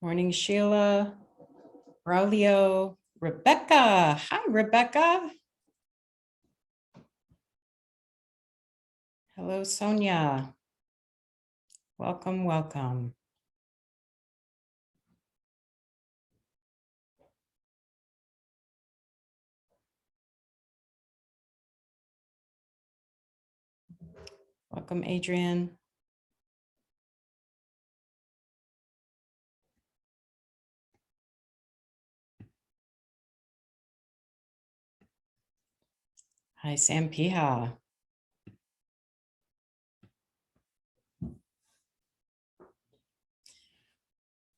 Morning, Sheila, Braulio, Rebecca. Hi, Rebecca. Hello, Sonia. Welcome, welcome. Welcome, Adrian. Hi, Sam Piha.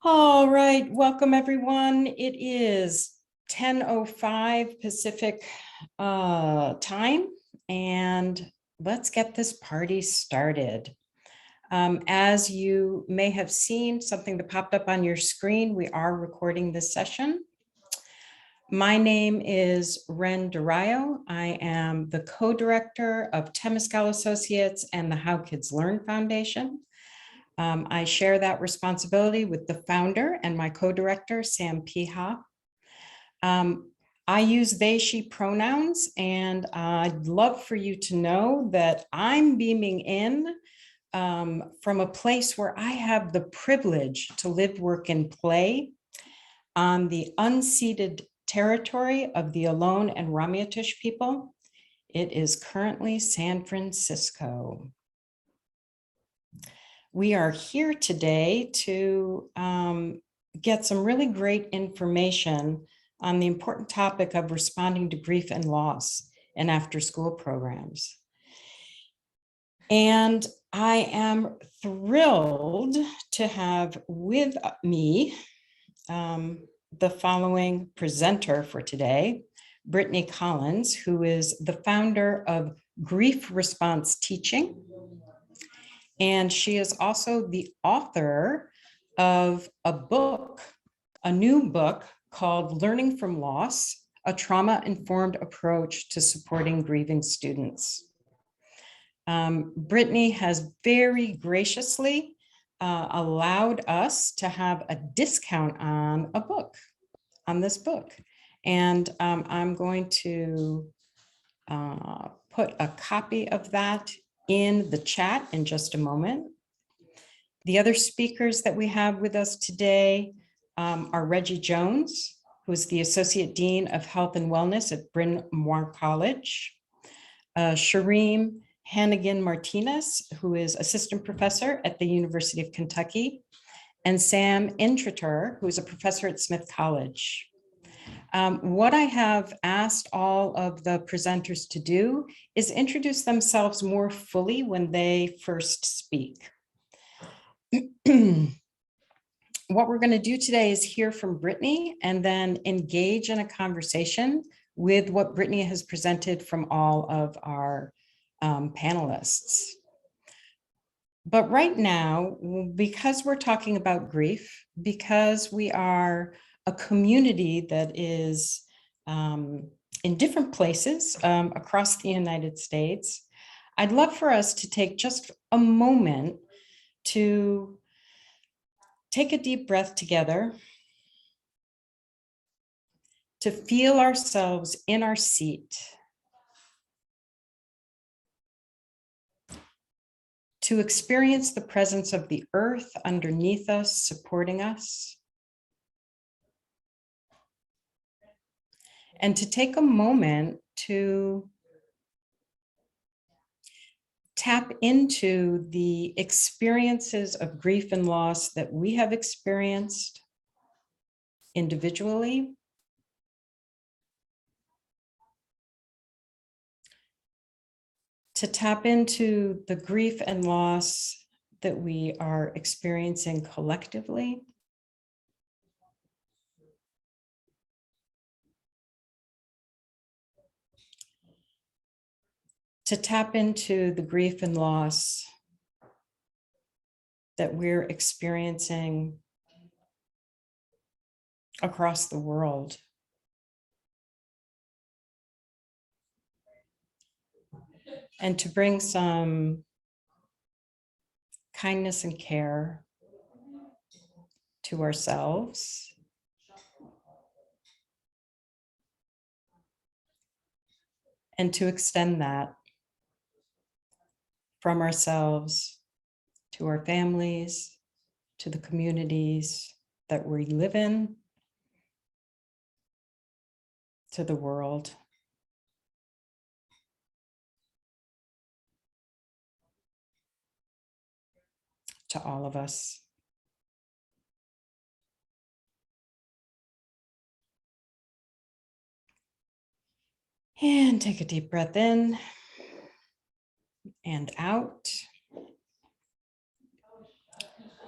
All right, welcome everyone. It is 10:05 Pacific time, and let's get this party started. As you may have seen, something that popped up on your screen, we are recording this session. My name is Ren Durayo. I am the co-director of Temescal Associates and the How Kids Learn Foundation. I share that responsibility with the founder and my co-director, Sam Piha. I use they, she pronouns, and I'd love for you to know that I'm beaming in from a place where I have the privilege to live, work, and play on the unceded territory of the Ohlone and Ramaytush people. It is currently San Francisco. We are here today to get some really great information on the important topic of responding to grief and loss in after-school programs. And I am thrilled to have with me the following presenter for today, Brittany Collins, who is the founder of Grief Response Teaching. And she is also the author of a book, a new book called Learning from Loss, a trauma-informed approach to supporting grieving students. Brittany has very graciously allowed us to have a discount on a book, on this book. And I'm going to put a copy of that in the chat in just a moment. The other speakers that we have with us today are Reggie Jones, who is the Associate Dean of Health and Wellness at Bryn Mawr College, shreem Hannigan Martinez, who is Assistant Professor at the University of Kentucky, and Sam Intrade, who is a professor at Smith College. What I have asked all of the presenters to do is introduce themselves more fully when they first speak. What we're going to do today is hear from Brittany and then engage in a conversation with what Brittany has presented from all of our panelists. But right now, because we're talking about grief, because we are a community that is in different places across the United States, I'd love for us to take just a moment to take a deep breath together, to feel ourselves in our seat, to experience the presence of the earth underneath us, supporting us, and to take a moment to tap into the experiences of grief and loss that we have experienced individually, to tap into the grief and loss that we are experiencing collectively, to tap into the grief and loss that we're experiencing across the world. And to bring some kindness and care to ourselves, and to extend that from ourselves to our families, to the communities that we live in, to the world. To all of us. And take a deep breath in and out.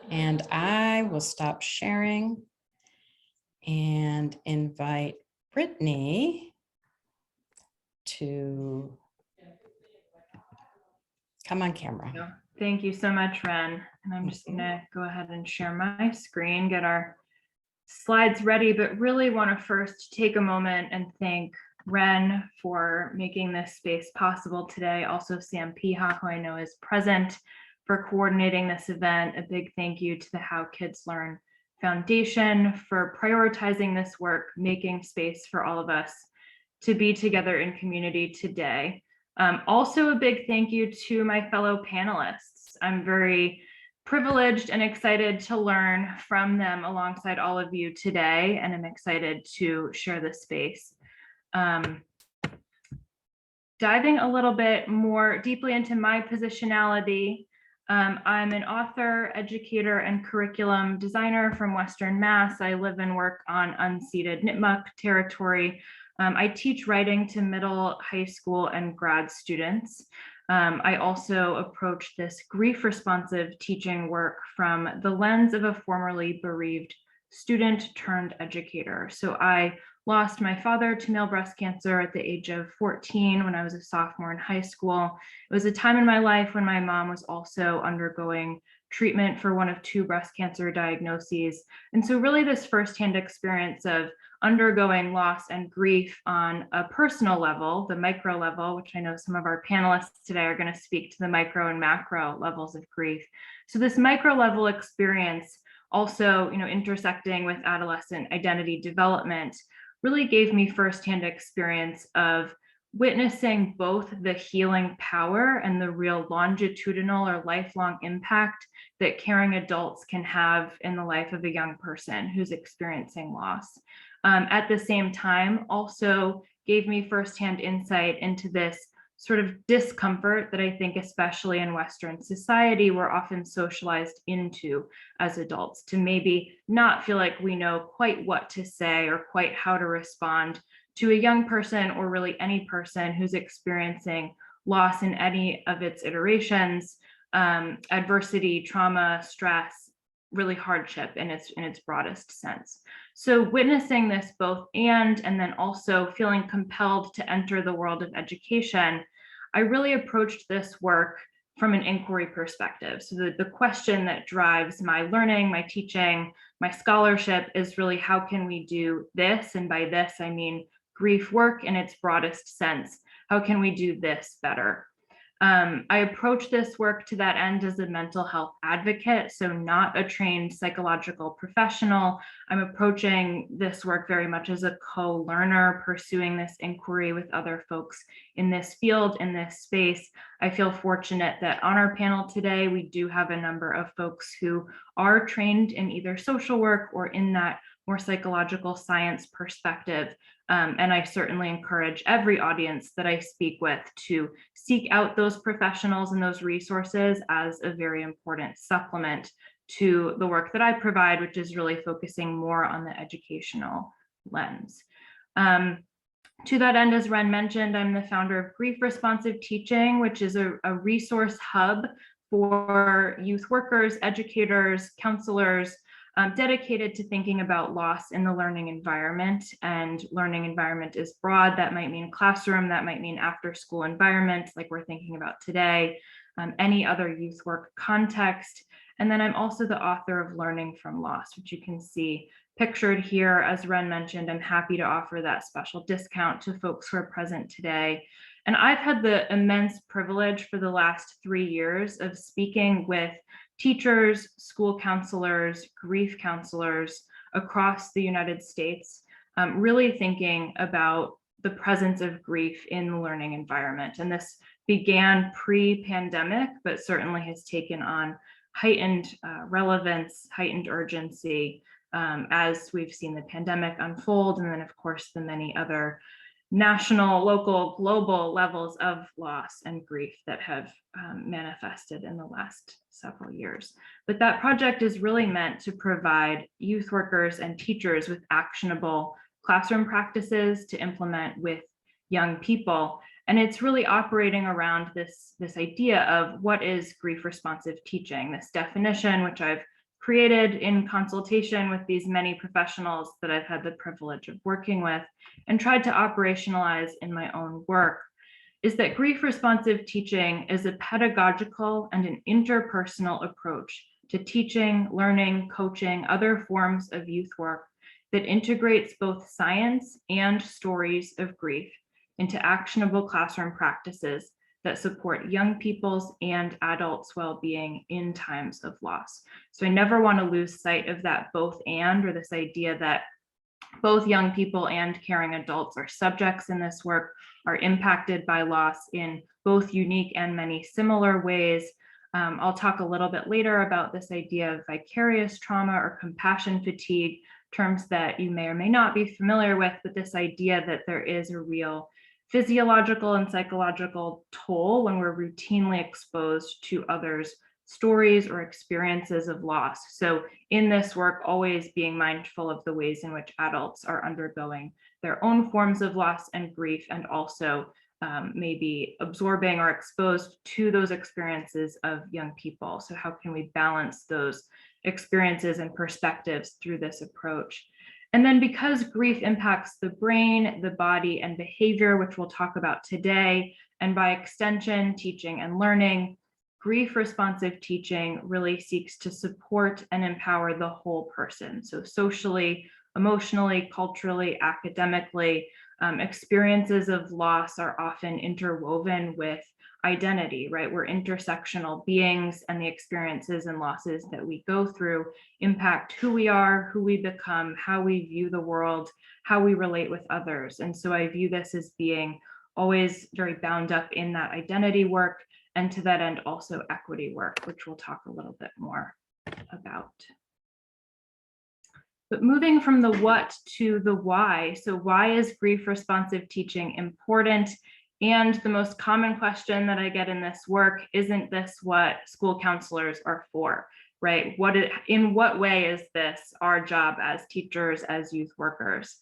And I will stop sharing and invite Brittany to come on camera. Thank you so much, Ren. And I'm just gonna go ahead and share my screen, get our slides ready, but really want to first take a moment and thank Ren for making this space possible today. Also Sam Piha, who I know is present, for coordinating this event. A big thank you to the How Kids Learn Foundation for prioritizing this work, making space for all of us to be together in community today. Also a big thank you to my fellow panelists. I'm very privileged and excited to learn from them alongside all of you today, and I'm excited to share this space. Diving a little bit more deeply into my positionality, I'm an author, educator, and curriculum designer from Western Mass. I live and work on unceded Nipmuc territory. I teach writing to middle, high school, and grad students. I also approach this grief responsive teaching work from the lens of a formerly bereaved student turned educator. So I lost my father to male breast cancer at the age of 14 when I was a sophomore in high school. It was a time in my life when my mom was also undergoing treatment for one of 2 breast cancer diagnoses. And so really this firsthand experience of undergoing loss and grief on a personal level, the micro level, which I know some of our panelists today are going to speak to the micro and macro levels of grief. So this micro level experience, also, intersecting with adolescent identity development, really gave me firsthand experience of witnessing both the healing power and the real longitudinal or lifelong impact that caring adults can have in the life of a young person who's experiencing loss. At the same time, also gave me firsthand insight into this sort of discomfort that I think, especially in Western society, we're often socialized into as adults, to maybe not feel like we know quite what to say or quite how to respond to a young person, or really any person who's experiencing loss in any of its iterations, adversity, trauma, stress, really hardship in its broadest sense. So witnessing this both and then also feeling compelled to enter the world of education, I really approached this work from an inquiry perspective. So the question that drives my learning, my teaching, my scholarship is really, how can we do this? And by this, I mean grief work in its broadest sense. How can we do this better? I approach this work to that end as a mental health advocate, so not a trained psychological professional. I'm approaching this work very much as a co-learner, pursuing this inquiry with other folks in this field, in this space. I feel fortunate that on our panel today, we do have a number of folks who are trained in either social work or in that more psychological science perspective. And I certainly encourage every audience that I speak with to seek out those professionals and those resources as a very important supplement to the work that I provide, which is really focusing more on the educational lens. To that end, as Ren mentioned, I'm the founder of Grief Responsive Teaching, which is a resource hub for youth workers, educators, counselors, dedicated to thinking about loss in the learning environment. And learning environment is broad. That might mean classroom, that might mean after school environment, like we're thinking about today, any other youth work context. And then I'm also the author of Learning from Loss, which you can see pictured here. As Ren mentioned, I'm happy to offer that special discount to folks who are present today. And I've had the immense privilege for the last 3 years of speaking with teachers, school counselors, grief counselors across the United States, really thinking about the presence of grief in the learning environment. And this began pre-pandemic, but certainly has taken on heightened relevance, heightened urgency as we've seen the pandemic unfold, and then of course the many other national, local, global levels of loss and grief that have manifested in the last several years. But that project is really meant to provide youth workers and teachers with actionable classroom practices to implement with young people. And it's really operating around this idea of what is grief responsive teaching, this definition, which I've created in consultation with these many professionals that I've had the privilege of working with and tried to operationalize in my own work, is that grief responsive teaching is a pedagogical and an interpersonal approach to teaching, learning, coaching, other forms of youth work that integrates both science and stories of grief into actionable classroom practices that support young people's and adults' well-being in times of loss. So I never want to lose sight of that both and, or this idea that both young people and caring adults are subjects in this work, are impacted by loss in both unique and many similar ways. I'll talk a little bit later about this idea of vicarious trauma or compassion fatigue, terms that you may or may not be familiar with, but this idea that there is a real physiological and psychological toll when we're routinely exposed to others' stories or experiences of loss. So in this work, always being mindful of the ways in which adults are undergoing their own forms of loss and grief, and also maybe absorbing or exposed to those experiences of young people. So how can we balance those experiences and perspectives through this approach? And then because grief impacts the brain, the body, and behavior, which we'll talk about today, and by extension, teaching and learning, grief responsive teaching really seeks to support and empower the whole person. So socially, emotionally, culturally, academically, experiences of loss are often interwoven with identity, right? We're intersectional beings, and the experiences and losses that we go through impact who we are, who we become, how we view the world, how we relate with others. And so I view this as being always very bound up in that identity work, and to that end also equity work, which we'll talk a little bit more about. But moving from the what to the why. So why is grief responsive teaching important? And the most common question that I get in this work, isn't this what school counselors are for, right? In what way is this our job as teachers, as youth workers?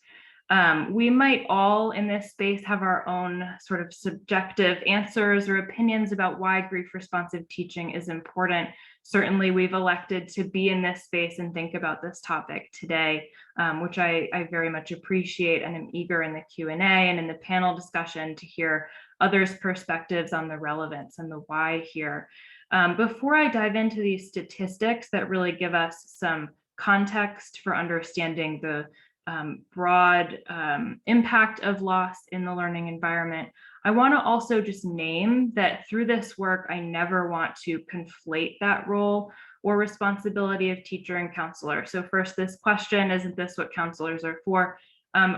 We might all in this space have our own sort of subjective answers or opinions about why grief responsive teaching is important. Certainly, we've elected to be in this space and think about this topic today, which I very much appreciate, and am eager in the Q&A and in the panel discussion to hear others' perspectives on the relevance and the why here. Before I dive into these statistics that really give us some context for understanding the broad impact of loss in the learning environment, I want to also just name that through this work, I never want to conflate that role or responsibility of teacher and counselor. So first, this question, isn't this what counselors are for?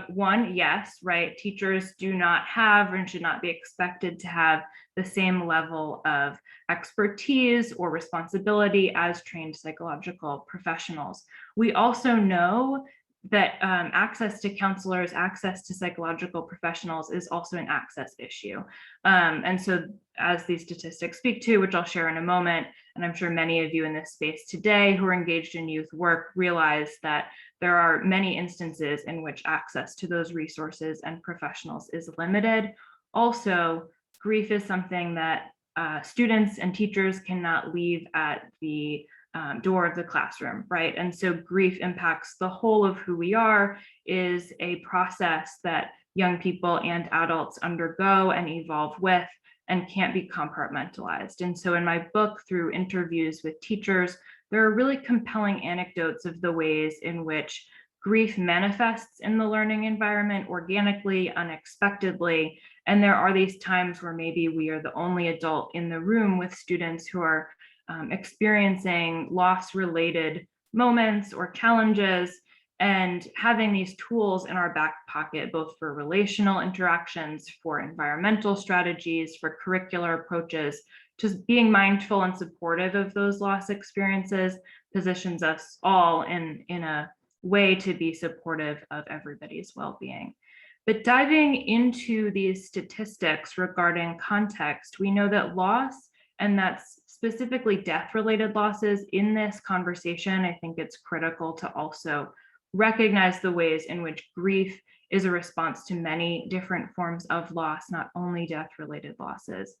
One, yes, right? Teachers do not have and should not be expected to have the same level of expertise or responsibility as trained psychological professionals. We also know that access to counselors, access to psychological professionals is also an access issue. And so as these statistics speak to, which I'll share in a moment, and I'm sure many of you in this space today who are engaged in youth work realize that there are many instances in which access to those resources and professionals is limited. Also, grief is something that students and teachers cannot leave at the door of the classroom, right? And so grief impacts the whole of who we are, is a process that young people and adults undergo and evolve with, and can't be compartmentalized. And so in my book, through interviews with teachers, there are really compelling anecdotes of the ways in which grief manifests in the learning environment organically, unexpectedly. And there are these times where maybe we are the only adult in the room with students who are experiencing loss-related moments or challenges, and having these tools in our back pocket, both for relational interactions, for environmental strategies, for curricular approaches, just being mindful and supportive of those loss experiences positions us all in a way to be supportive of everybody's well-being. But diving into these statistics regarding context, we know that loss, and that's specifically death-related losses in this conversation, I think it's critical to also recognize the ways in which grief is a response to many different forms of loss, not only death-related losses.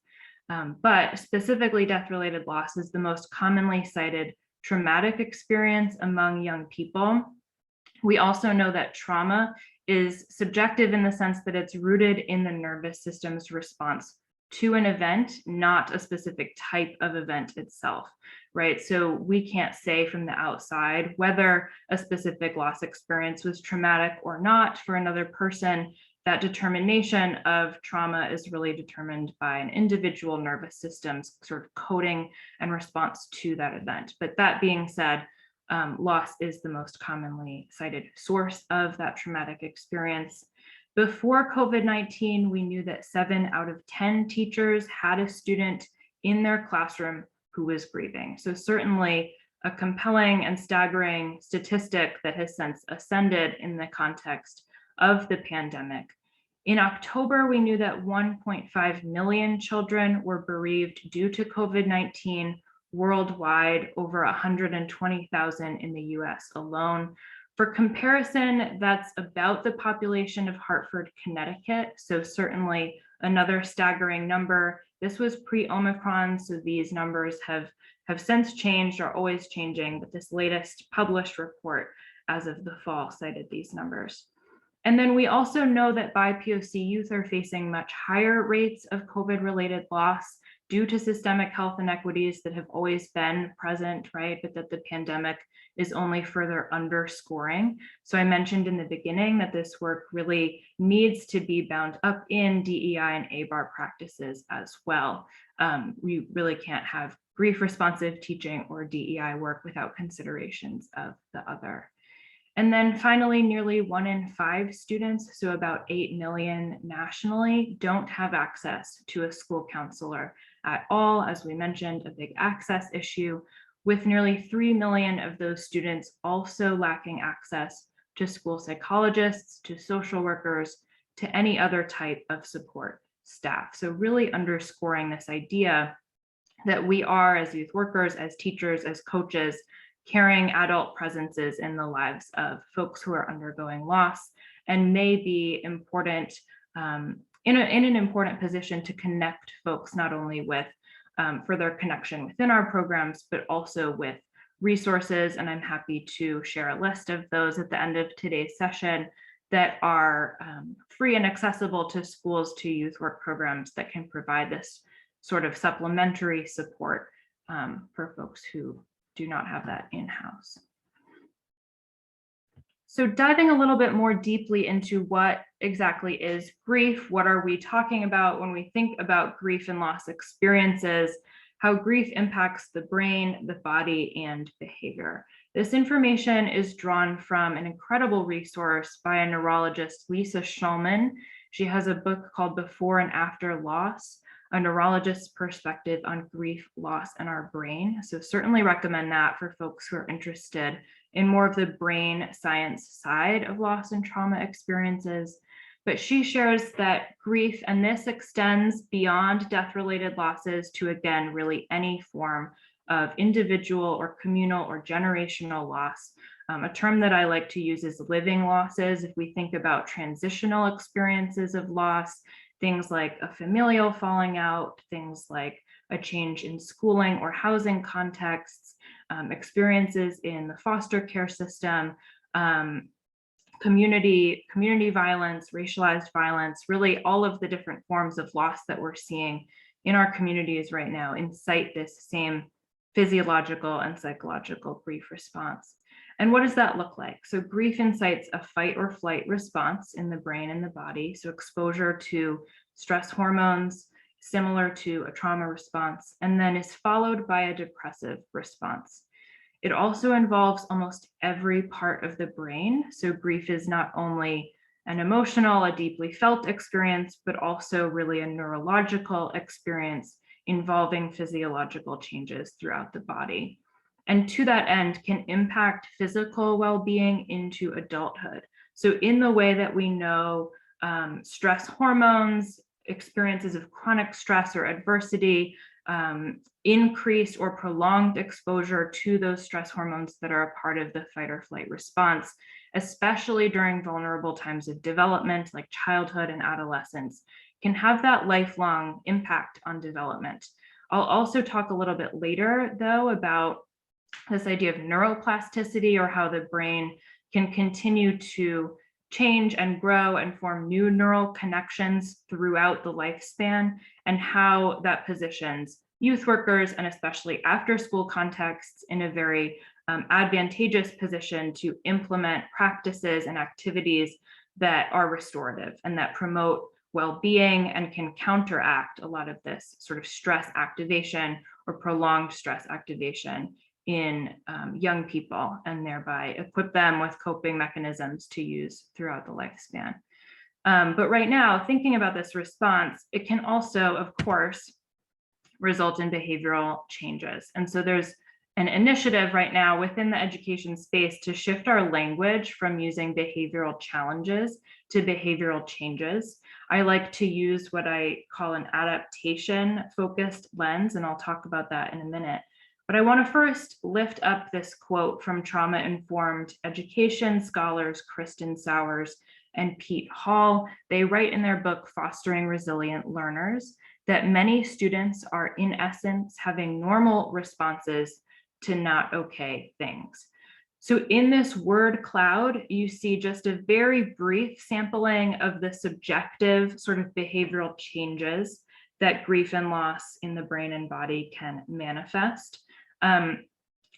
But specifically death-related loss is the most commonly cited traumatic experience among young people. We also know that trauma is subjective in the sense that it's rooted in the nervous system's response to an event, not a specific type of event itself, right? So we can't say from the outside whether a specific loss experience was traumatic or not for another person. That determination of trauma is really determined by an individual nervous system's sort of coding and response to that event. But that being said, loss is the most commonly cited source of that traumatic experience. Before COVID-19, we knew that 7 out of 10 teachers had a student in their classroom who was grieving. So certainly a compelling and staggering statistic that has since ascended in the context of the pandemic. In October, we knew that 1.5 million children were bereaved due to COVID-19 worldwide, over 120,000 in the US alone. For comparison, that's about the population of Hartford, Connecticut. So certainly another staggering number. This was pre-Omicron, so these numbers have since changed, are always changing, but this latest published report as of the fall cited these numbers. And then we also know that BIPOC youth are facing much higher rates of COVID-related loss due to systemic health inequities that have always been present, right? But that the pandemic is only further underscoring. So I mentioned in the beginning that this work really needs to be bound up in DEI and ABAR practices as well. We really can't have grief responsive teaching or DEI work without considerations of the other. And then finally, nearly 1 in 5 students, so about 8 million nationally, don't have access to a school counselor at all. As we mentioned, a big access issue, with nearly 3 million of those students also lacking access to school psychologists, to social workers, to any other type of support staff. So really underscoring this idea that we are, as youth workers, as teachers, as coaches, carrying adult presences in the lives of folks who are undergoing loss, and may be important in an important position to connect folks not only with further connection within our programs, but also with resources. And I'm happy to share a list of those at the end of today's session that are free and accessible to schools, to youth work programs that can provide this sort of supplementary support for folks who do not have that in-house. So diving a little bit more deeply into what exactly is grief, what are we talking about when we think about grief and loss experiences, how grief impacts the brain, the body, and behavior. This information is drawn from an incredible resource by a neurologist, Lisa Shulman. She has a book called Before and After Loss, a neurologist's perspective on grief, loss, and our brain. So certainly recommend that for folks who are interested in more of the brain science side of loss and trauma experiences. But she shares that grief, and this extends beyond death-related losses to, again, really any form of individual or communal or generational loss. A term that I like to use is living losses. If we think about transitional experiences of loss, things like a familial falling out, things like a change in schooling or housing contexts, experiences in the foster care system, community violence, racialized violence, really all of the different forms of loss that we're seeing in our communities right now incite this same physiological and psychological grief response. And what does that look like? So grief incites a fight or flight response in the brain and the body. So exposure to stress hormones, similar to a trauma response, and then is followed by a depressive response. It also involves almost every part of the brain. So grief is not only an emotional, a deeply felt experience, but also really a neurological experience involving physiological changes throughout the body. And to that end, can impact physical well-being into adulthood. So in the way that we know stress hormones, experiences of chronic stress or adversity, increased or prolonged exposure to those stress hormones that are a part of the fight or flight response, especially during vulnerable times of development like childhood and adolescence, can have that lifelong impact on development. I'll also talk a little bit later, though, about this idea of neuroplasticity, or how the brain can continue to change and grow and form new neural connections throughout the lifespan, and how that positions youth workers, and especially after school contexts, in a very advantageous position to implement practices and activities that are restorative and that promote well-being and can counteract a lot of this sort of stress activation or prolonged stress activation in young people, and thereby equip them with coping mechanisms to use throughout the lifespan. But right now, thinking about this response, it can also, of course, result in behavioral changes. And so there's an initiative right now within the education space to shift our language from using behavioral challenges to behavioral changes. I like to use what I call an adaptation focused lens, and I'll talk about that in a minute. But I want to first lift up this quote from trauma-informed education scholars Kristen Sowers and Pete Hall. They write in their book, Fostering Resilient Learners, that many students are in essence having normal responses to not okay things. So in this word cloud, you see just a very brief sampling of the subjective sort of behavioral changes that grief and loss in the brain and body can manifest.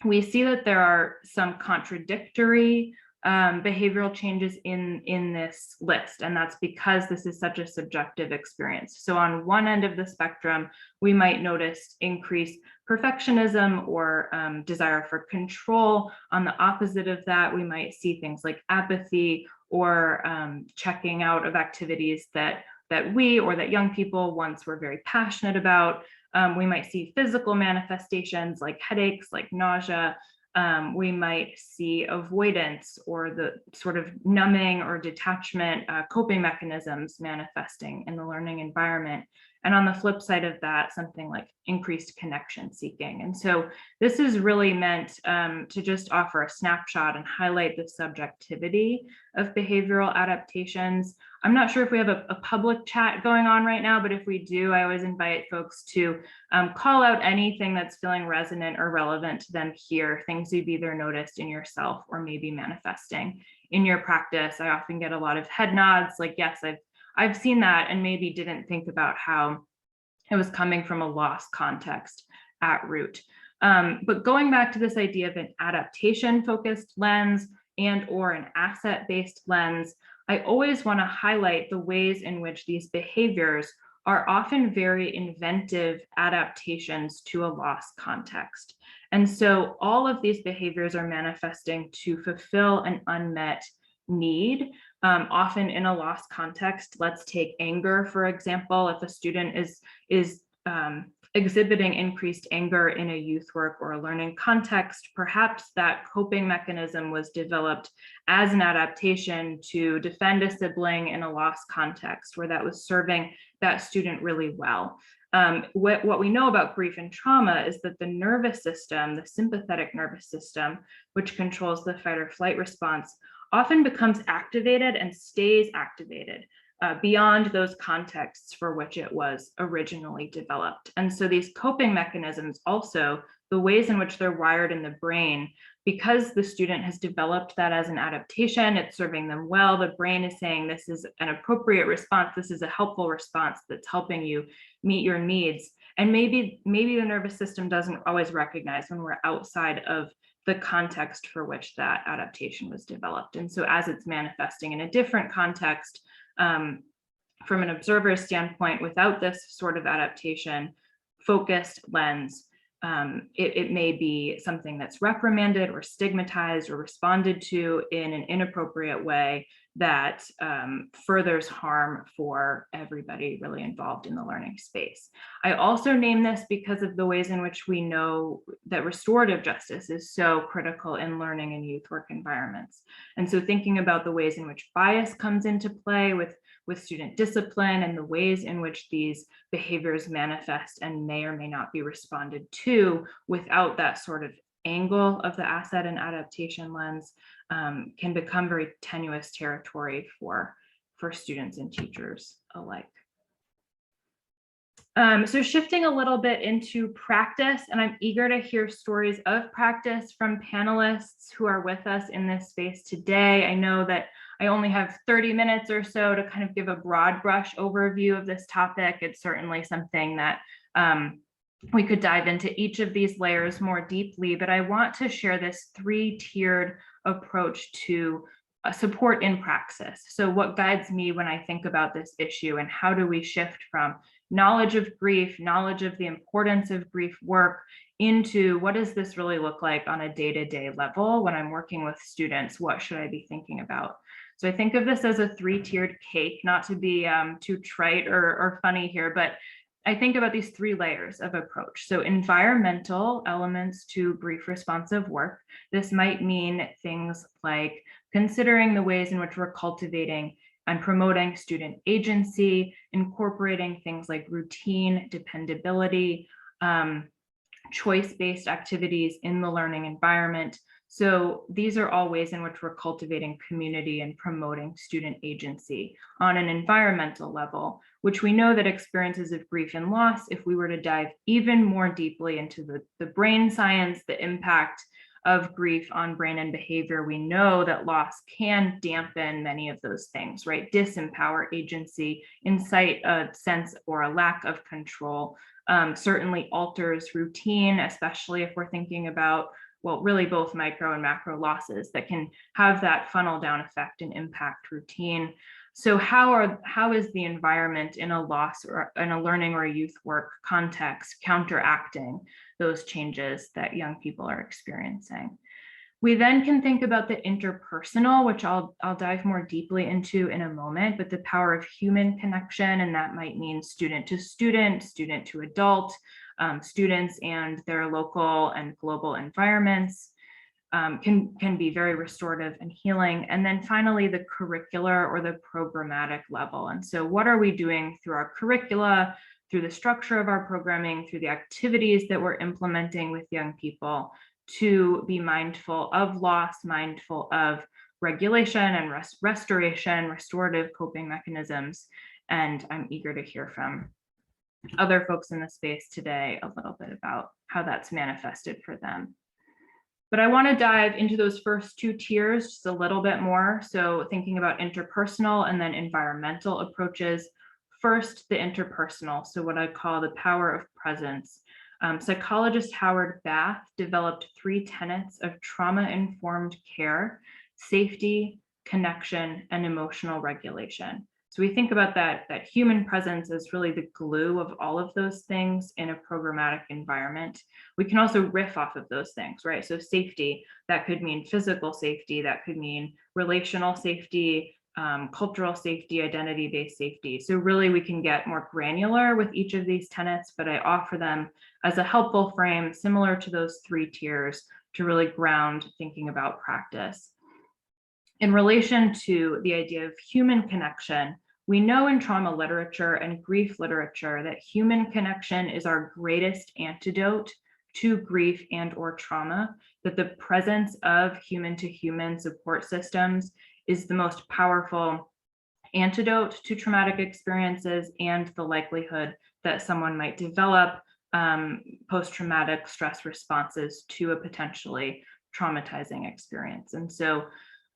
We see that there are some contradictory behavioral changes in this list, and that's because this is such a subjective experience. So on one end of the spectrum, we might notice increased perfectionism or desire for control. On the opposite of that, we might see things like apathy or checking out of activities that we or that young people once were very passionate about. We might see physical manifestations like headaches, like nausea. We might see avoidance or the sort of numbing or detachment coping mechanisms manifesting in the learning environment. And on the flip side of that, something like increased connection seeking. And so this is really meant to just offer a snapshot and highlight the subjectivity of behavioral adaptations. I'm not sure if we have a public chat going on right now, but if we do, I always invite folks to call out anything that's feeling resonant or relevant to them here, things you've either noticed in yourself or maybe manifesting in your practice. I often get a lot of head nods, like, yes, I've seen that, and maybe didn't think about how it was coming from a loss context at root. But going back to this idea of an adaptation-focused lens and or an asset-based lens, I always want to highlight the ways in which these behaviors are often very inventive adaptations to a loss context. And so all of these behaviors are manifesting to fulfill an unmet need, often in a loss context. Let's take anger, for example. If a student is exhibiting increased anger in a youth work or a learning context, perhaps that coping mechanism was developed as an adaptation to defend a sibling in a loss context where that was serving that student really well. What we know about grief and trauma is that the nervous system, the sympathetic nervous system, which controls the fight or flight response, often becomes activated and stays activated beyond those contexts for which it was originally developed. And so these coping mechanisms also, the ways in which they're wired in the brain, because the student has developed that as an adaptation, it's serving them well, the brain is saying this is an appropriate response, this is a helpful response that's helping you meet your needs. And maybe the nervous system doesn't always recognize when we're outside of the context for which that adaptation was developed. And so as it's manifesting in a different context, from an observer's standpoint, without this sort of adaptation focused lens, it may be something that's reprimanded or stigmatized or responded to in an inappropriate way that furthers harm for everybody really involved in the learning space. I also name this because of the ways in which we know that restorative justice is so critical in learning and youth work environments. And so thinking about the ways in which bias comes into play with student discipline and the ways in which these behaviors manifest and may or may not be responded to without that sort of angle of the asset and adaptation lens can become very tenuous territory for students and teachers alike. So shifting a little bit into practice, and I'm eager to hear stories of practice from panelists who are with us in this space today. I know that I only have 30 minutes or so to kind of give a broad brush overview of this topic. It's certainly something that we could dive into each of these layers more deeply, but I want to share this three-tiered approach to support in praxis. So what guides me when I think about this issue, and how do we shift from knowledge of grief, knowledge of the importance of grief work, into what does this really look like on a day-to-day level when I'm working with students? What should I be thinking about? So I think of this as a three-tiered cake, not to be too trite or funny here, but I think about these three layers of approach. So environmental elements to grief responsive work. This might mean things like considering the ways in which we're cultivating and promoting student agency, incorporating things like routine, dependability, choice-based activities in the learning environment. So these are all ways in which we're cultivating community and promoting student agency on an environmental level, which we know that experiences of grief and loss, if we were to dive even more deeply into the brain science, the impact of grief on brain and behavior, we know that loss can dampen many of those things, right? Disempower agency, incite a sense or a lack of control, certainly alters routine, especially if we're thinking about, well, really both micro and macro losses that can have that funnel down effect and impact routine. So how is the environment in a loss or in a learning or a youth work context counteracting those changes that young people are experiencing? We then can think about the interpersonal, which I'll dive more deeply into in a moment, but the power of human connection, and that might mean student to student, student to adult, students and their local and global environments. Can be very restorative and healing. And then finally, the curricular or the programmatic level. And so what are we doing through our curricula, through the structure of our programming, through the activities that we're implementing with young people to be mindful of loss, mindful of regulation and restoration, restorative coping mechanisms. And I'm eager to hear from other folks in the space today a little bit about how that's manifested for them. But I want to dive into those first two tiers just a little bit more. So thinking about interpersonal and then environmental approaches. First, the interpersonal. So what I call the power of presence. Psychologist Howard Bath developed 3 tenets of trauma-informed care: safety, connection, and emotional regulation. So we think about that human presence as really the glue of all of those things in a programmatic environment. We can also riff off of those things, right? So safety, that could mean physical safety, that could mean relational safety, cultural safety, identity-based safety. So really we can get more granular with each of these tenets, but I offer them as a helpful frame similar to those 3 tiers to really ground thinking about practice. In relation to the idea of human connection, we know in trauma literature and grief literature that human connection is our greatest antidote to grief and or trauma, that the presence of human to human support systems is the most powerful antidote to traumatic experiences and the likelihood that someone might develop post-traumatic stress responses to a potentially traumatizing experience. And so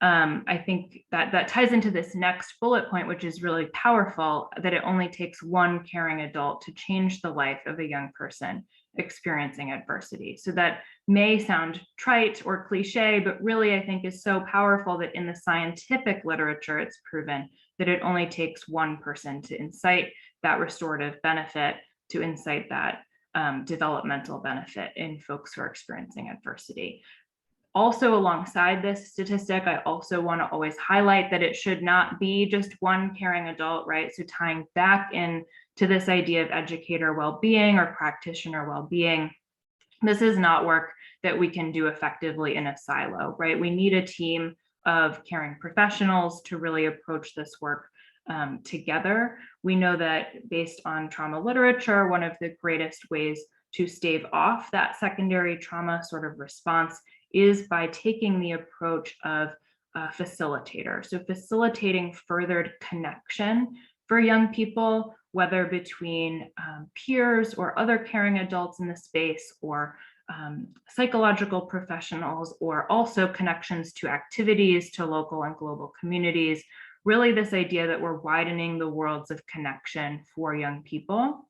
I think that ties into this next bullet point, which is really powerful, that it only takes one caring adult to change the life of a young person experiencing adversity. So that may sound trite or cliche, but really I think is so powerful that in the scientific literature, it's proven that it only takes one person to incite that restorative benefit, to incite that developmental benefit in folks who are experiencing adversity. Also, alongside this statistic, I also want to always highlight that it should not be just one caring adult, right? So tying back in to this idea of educator well-being or practitioner well-being, this is not work that we can do effectively in a silo, right? We need a team of caring professionals to really approach this work together. We know that based on trauma literature, one of the greatest ways to stave off that secondary trauma sort of response is by taking the approach of a facilitator. So facilitating furthered connection for young people, whether between peers or other caring adults in the space, or psychological professionals, or also connections to activities, to local and global communities. Really this idea that we're widening the worlds of connection for young people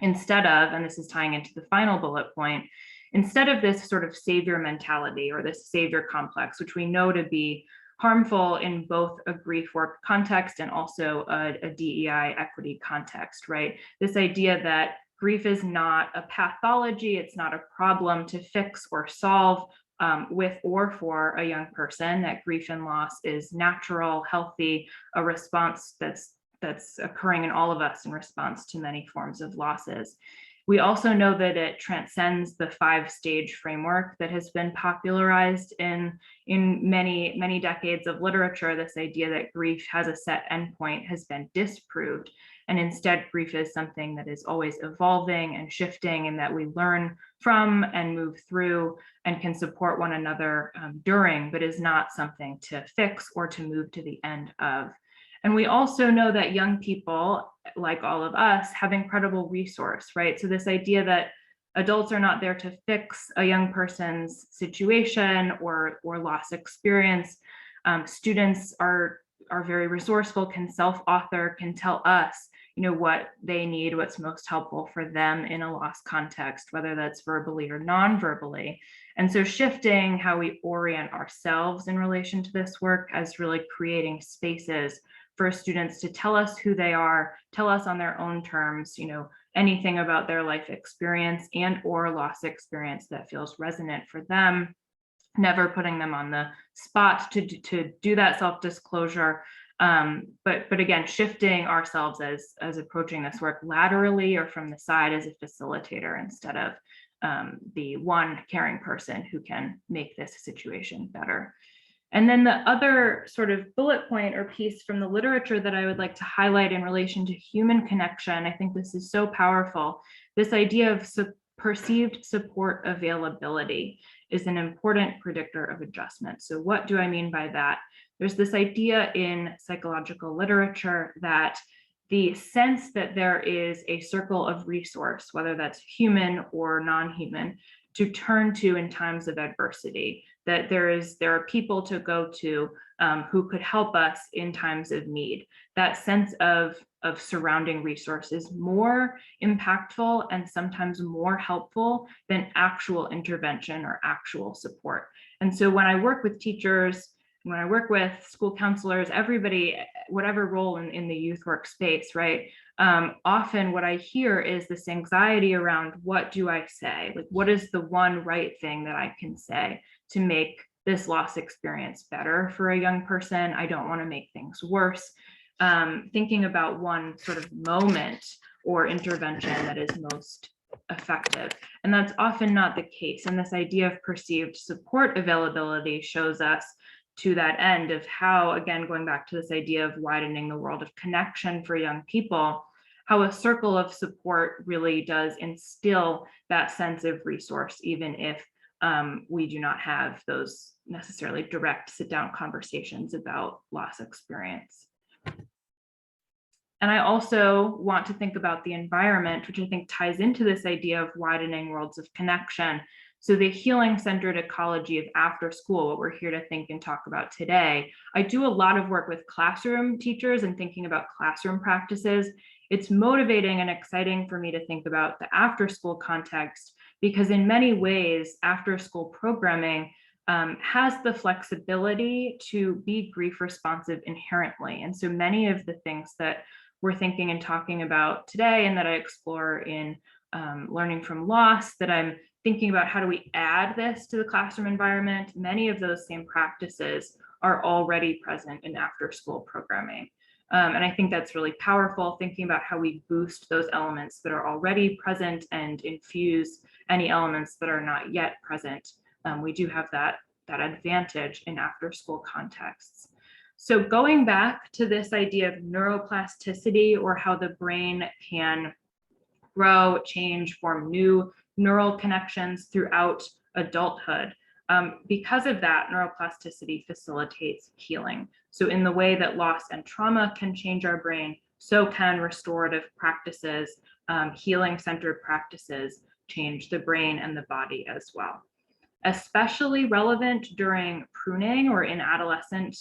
instead of, and this is tying into the final bullet point, instead of this sort of savior mentality or this savior complex, which we know to be harmful in both a grief work context and also a DEI equity context, right? This idea that grief is not a pathology, it's not a problem to fix or solve with or for a young person, that grief and loss is natural, healthy, a response that's occurring in all of us in response to many forms of losses. We also know that it transcends the 5-stage framework that has been popularized in many decades of literature. This idea that grief has a set endpoint has been disproved. And instead, grief is something that is always evolving and shifting, and that we learn from and move through and can support one another during, but is not something to fix or to move to the end of. And we also know that young people, like all of us, have incredible resource, right? So this idea that adults are not there to fix a young person's situation or loss experience. Students are very resourceful, can self-author, can tell us, what they need, what's most helpful for them in a loss context, whether that's verbally or non-verbally. And so shifting how we orient ourselves in relation to this work as really creating spaces for students to tell us who they are, tell us on their own terms, anything about their life experience and or loss experience that feels resonant for them, never putting them on the spot to do that self-disclosure. But again, shifting ourselves as approaching this work laterally or from the side as a facilitator instead of the one caring person who can make this situation better. And then the other sort of bullet point or piece from the literature that I would like to highlight in relation to human connection, I think this is so powerful. This idea of perceived support availability is an important predictor of adjustment. So what do I mean by that? There's this idea in psychological literature that the sense that there is a circle of resource, whether that's human or non-human, to turn to in times of adversity, that there are people to go to who could help us in times of need. That sense of surrounding resources more impactful and sometimes more helpful than actual intervention or actual support. And so when I work with teachers, when I work with school counselors, everybody, whatever role in the youth work space, right? Often what I hear is this anxiety around, what do I say? Like, what is the one right thing that I can say to make this loss experience better for a young person? I don't want to make things worse. Thinking about one sort of moment or intervention that is most effective. And that's often not the case. And this idea of perceived support availability shows us to that end of how, again, going back to this idea of widening the world of connection for young people, how a circle of support really does instill that sense of resource, even if we do not have those necessarily direct sit-down conversations about loss experience. And I also want to think about the environment, which I think ties into this idea of widening worlds of connection. So the healing-centered ecology of after school, what we're here to think and talk about today. I do a lot of work with classroom teachers and thinking about classroom practices It's motivating and exciting for me to think about the after school context, because in many ways, after school programming has the flexibility to be grief responsive inherently. And so many of the things that we're thinking and talking about today, and that I explore in learning from loss, that I'm thinking about how do we add this to the classroom environment, many of those same practices are already present in after school programming. And I think that's really powerful, thinking about how we boost those elements that are already present and infuse any elements that are not yet present. We do have that advantage in after school contexts. So going back to this idea of neuroplasticity, or how the brain can grow, change, form new neural connections throughout adulthood. Because of that, neuroplasticity facilitates healing. So in the way that loss and trauma can change our brain, so can restorative practices, healing-centered practices change the brain and the body as well. Especially relevant during pruning or in adolescent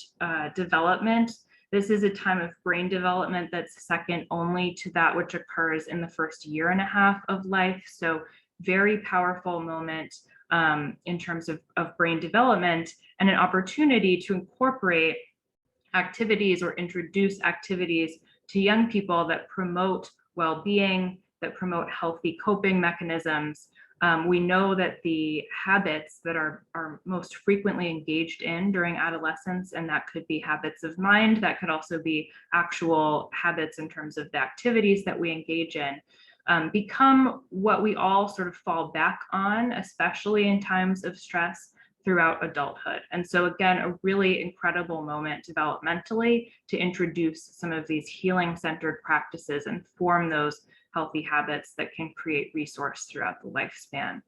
development. This is a time of brain development that's second only to that which occurs in the first year and a half of life. So very powerful moment in terms of brain development, and an opportunity to incorporate activities or introduce activities to young people that promote well-being, that promote healthy coping mechanisms. We know that the habits that are most frequently engaged in during adolescence, and that could be habits of mind, that could also be actual habits in terms of the activities that we engage in, become what we all sort of fall back on, especially in times of stress throughout adulthood. And so again, a really incredible moment developmentally to introduce some of these healing-centered practices and form those healthy habits that can create resource throughout the lifespan.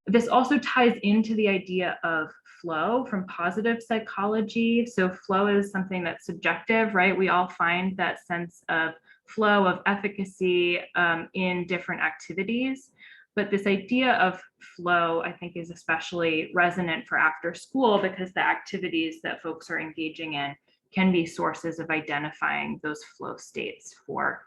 This also ties into the idea of flow from positive psychology. So flow is something that's subjective, right? We all find that sense of flow, of efficacy in different activities. But this idea of flow, I think, is especially resonant for after school, because the activities that folks are engaging in can be sources of identifying those flow states for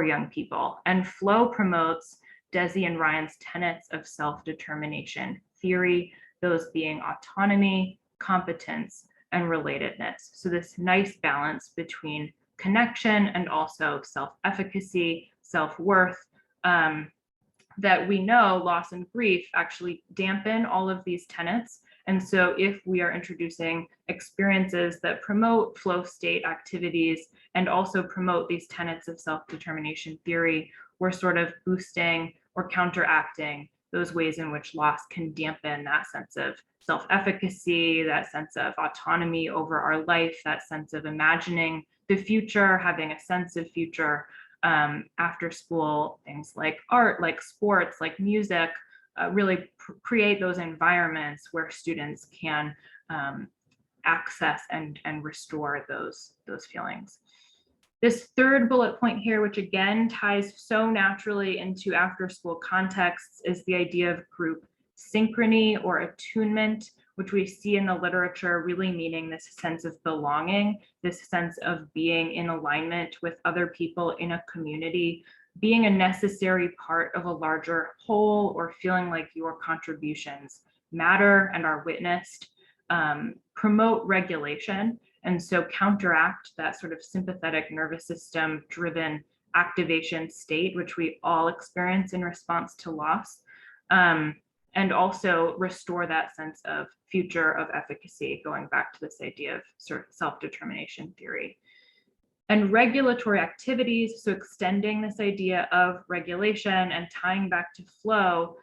young people. And flow promotes Desi and Ryan's tenets of self-determination theory, those being autonomy, competence, and relatedness. So this nice balance between connection and also self-efficacy, self-worth, that we know loss and grief actually dampen all of these tenets. And so if we are introducing experiences that promote flow state activities and also promote these tenets of self-determination theory, we're sort of boosting or counteracting those ways in which loss can dampen that sense of self-efficacy, that sense of autonomy over our life, that sense of imagining the future, having a sense of future. After school, things like art, like sports, like music, really create those environments where students can access and restore those feelings. This third bullet point here, which again ties so naturally into after school contexts, is the idea of group synchrony or attunement, which we see in the literature really meaning this sense of belonging, this sense of being in alignment with other people in a community, being a necessary part of a larger whole, or feeling like your contributions matter and are witnessed, promote regulation, and so counteract that sort of sympathetic nervous system driven activation state, which we all experience in response to loss. And also restore that sense of future of efficacy, going back to this idea of sort of self-determination theory. And regulatory activities, so extending this idea of regulation and tying back to flow,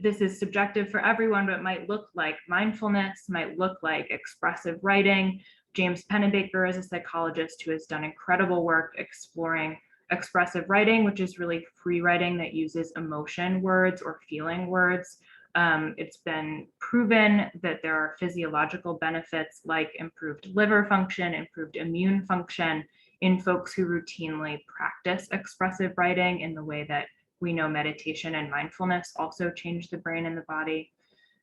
this is subjective for everyone, but it might look like mindfulness, might look like expressive writing. James Pennebaker is a psychologist who has done incredible work exploring expressive writing, which is really free writing that uses emotion words or feeling words. It's been proven that there are physiological benefits like improved liver function, improved immune function in folks who routinely practice expressive writing, in the way that we know meditation and mindfulness also change the brain and the body.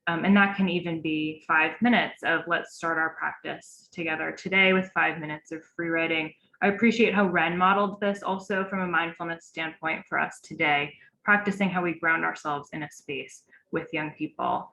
And that can even be 5 minutes of let's start our practice together today with 5 minutes of free writing. I appreciate how Ren modeled this also from a mindfulness standpoint for us today, practicing how we ground ourselves in a space with young people.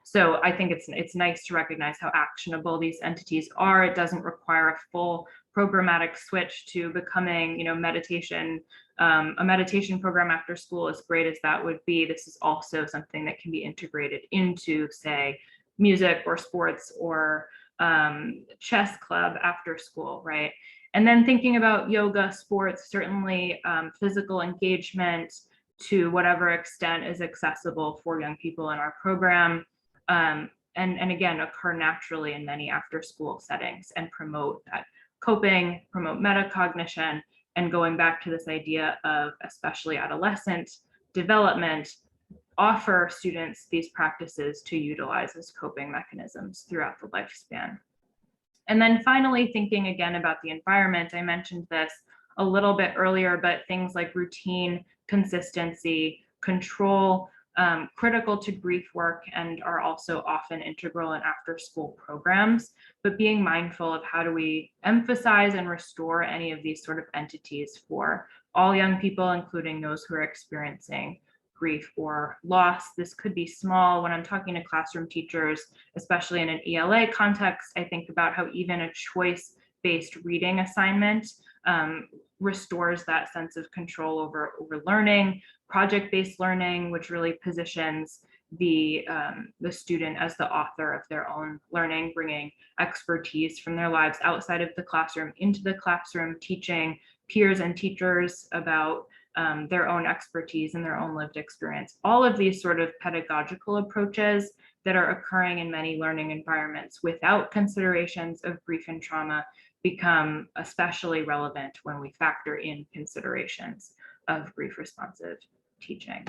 So I think it's nice to recognize how actionable these entities are. It doesn't require a full programmatic switch to becoming, meditation. A meditation program after school, as great as that would be, this is also something that can be integrated into, say, music or sports or chess club after school, right? And then thinking about yoga, sports, certainly physical engagement to whatever extent is accessible for young people in our program. And again, occur naturally in many after school settings and promote that coping, promote metacognition, and going back to this idea of especially adolescent development, offer students these practices to utilize as coping mechanisms throughout the lifespan. And then finally, thinking again about the environment, I mentioned this a little bit earlier, but things like routine, consistency, control, critical to grief work and are also often integral in after school programs, but being mindful of how do we emphasize and restore any of these sort of entities for all young people, including those who are experiencing grief or loss. This could be small. When I'm talking to classroom teachers, especially in an ELA context, I think about how even a choice-based reading assignment restores that sense of control over learning, project-based learning, which really positions the student as the author of their own learning, bringing expertise from their lives outside of the classroom into the classroom, teaching peers and teachers about their own expertise and their own lived experience. All of these sort of pedagogical approaches that are occurring in many learning environments without considerations of grief and trauma become especially relevant when we factor in considerations of grief responsive teaching.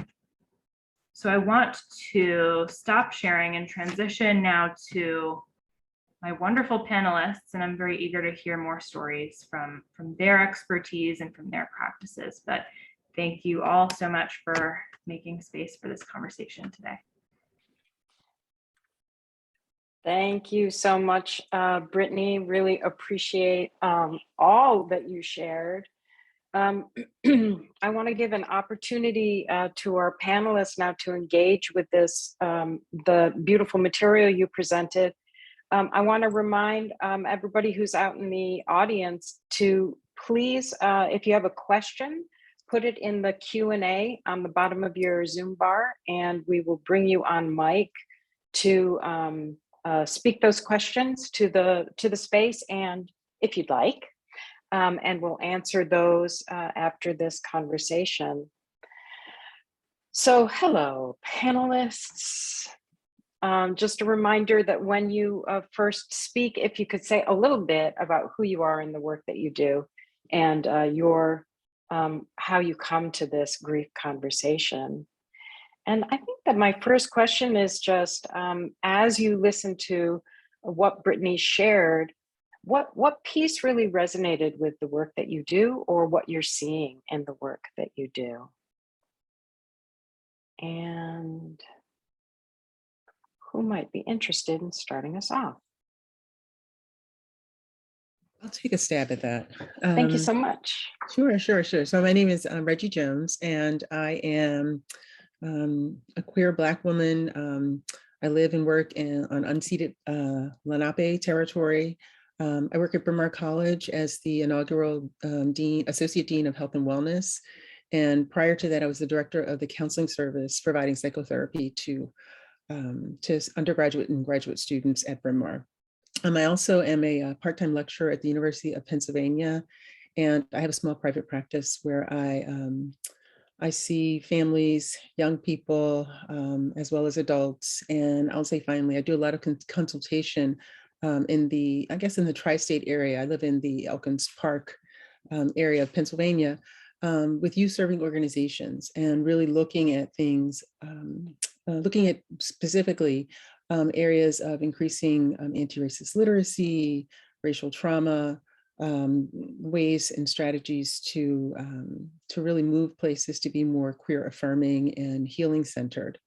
So I want to stop sharing and transition now to my wonderful panelists, and I'm very eager to hear more stories from their expertise and from their practices. But thank you all so much for making space for this conversation today. Thank you so much, Brittany. Really appreciate all that you shared. I want to give an opportunity to our panelists now to engage with this, the beautiful material you presented. I want to remind everybody who's out in the audience to please, if you have a question, put it in the Q&A on the bottom of your Zoom bar, and we will bring you on mic to speak those questions to the space, and if you'd like, and we'll answer those after this conversation. So hello, panelists. Just a reminder that when you first speak, if you could say a little bit about who you are and the work that you do and your how you come to this grief conversation. And I think that my first question is just, as you listen to what Brittany shared, what piece really resonated with the work that you do or what you're seeing in the work that you do? And who might be interested in starting us off? I'll take a stab at that. Thank you so much. Sure. So my name is Reggie Jones, and I am a queer Black woman. I live and work on unceded Lenape territory. I work at Bryn Mawr College as the inaugural Associate Dean of Health and Wellness. And prior to that, I was the director of the counseling service providing psychotherapy to undergraduate and graduate students at Bryn Mawr. I also am a part-time lecturer at the University of Pennsylvania, and I have a small private practice where I see families, young people, as well as adults. And I'll say finally, I do a lot of consultation in the tri-state area. I live in the Elkins Park area of Pennsylvania with youth serving organizations and really looking at things, looking at specifically areas of increasing anti-racist literacy, racial trauma, ways and strategies to really move places to be more queer affirming and healing centered.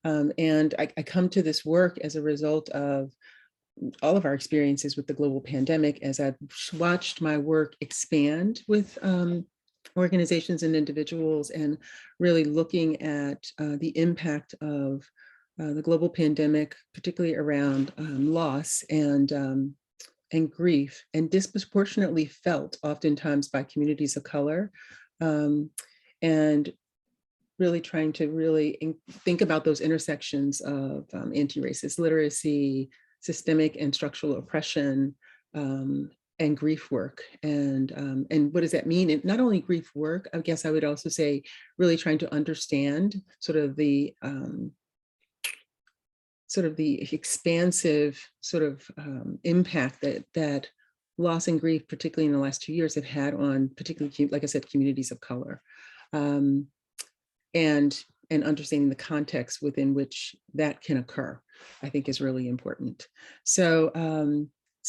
And I come to this work as a result of all of our experiences with the global pandemic, as I've watched my work expand with organizations and individuals, and really looking at the impact of the global pandemic, particularly around loss and grief, and disproportionately felt oftentimes by communities of color. And really trying to think about those intersections of anti-racist literacy, systemic and structural oppression, and grief work. And what does that mean? And not only grief work, I guess I would also say really trying to understand sort of the expansive sort of impact that loss and grief, particularly in the last 2 years, have had on particularly, like I said, communities of color. And understanding the context within which that can occur, I think is really important. So,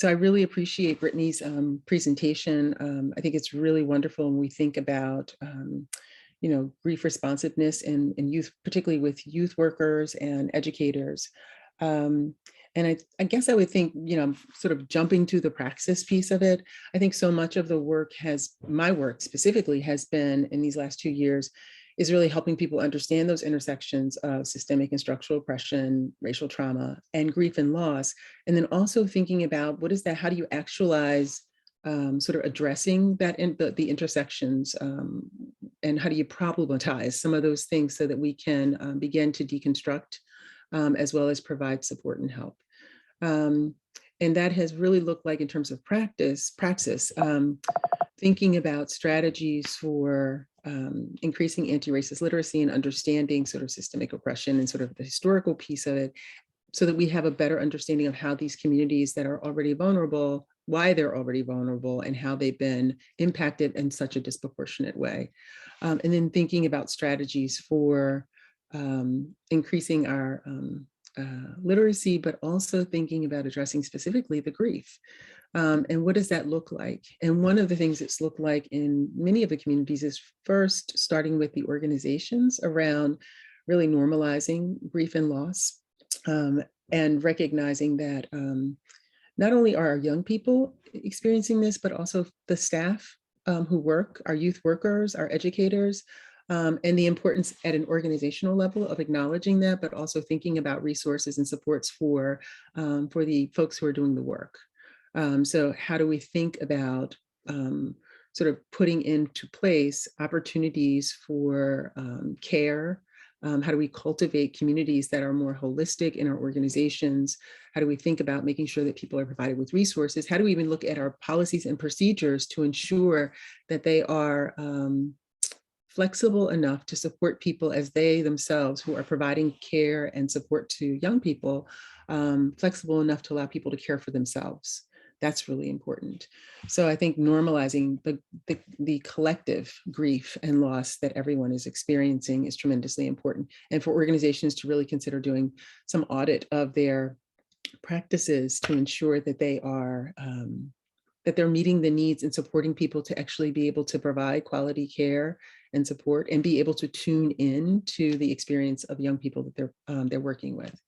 I really appreciate Brittany's presentation. I think it's really wonderful when we think about, grief responsiveness and youth, particularly with youth workers and educators. And I guess I would think, sort of jumping to the praxis piece of it, I think so much of the work my work specifically has been in these last 2 years, is really helping people understand those intersections of systemic and structural oppression, racial trauma, and grief and loss. And then also thinking about how do you actualize sort of addressing that in the intersections, and how do you problematize some of those things so that we can begin to deconstruct, as well as provide support and help. And that has really looked like, in terms of praxis, thinking about strategies for increasing anti-racist literacy and understanding sort of systemic oppression and sort of the historical piece of it, so that we have a better understanding of how these communities that are already vulnerable, why they're already vulnerable, and how they've been impacted in such a disproportionate way. And then thinking about strategies for increasing our literacy, but also thinking about addressing specifically the grief. And what does that look like? And one of the things it's looked like in many of the communities is first starting with the organizations around really normalizing grief and loss, and recognizing that not only are our young people experiencing this, but also the staff who work, our youth workers, our educators, and the importance at an organizational level of acknowledging that, but also thinking about resources and supports for the folks who are doing the work. So how do we think about sort of putting into place opportunities for care? How do we cultivate communities that are more holistic in our organizations? How do we think about making sure that people are provided with resources? How do we even look at our policies and procedures to ensure that they are flexible enough to support people as they themselves, who are providing care and support to young people, flexible enough to allow people to care for themselves? That's really important. So I think normalizing the collective grief and loss that everyone is experiencing is tremendously important. And for organizations to really consider doing some audit of their practices to ensure that they are that they're meeting the needs and supporting people to actually be able to provide quality care and support, and be able to tune in to the experience of young people that they're working with.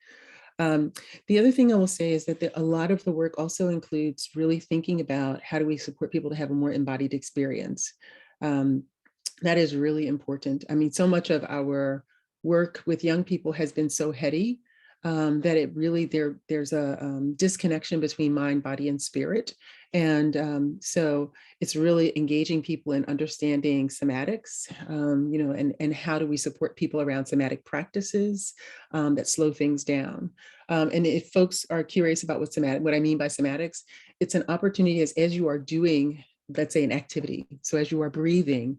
The other thing I will say is that a lot of the work also includes really thinking about how do we support people to have a more embodied experience. That is really important. I mean, so much of our work with young people has been so heady that it really, there's a disconnection between mind, body, and spirit. And so it's really engaging people in understanding somatics, and how do we support people around somatic practices that slow things down. And if folks are curious about what I mean by somatics, it's an opportunity as you are doing, let's say, an activity. So as you are breathing,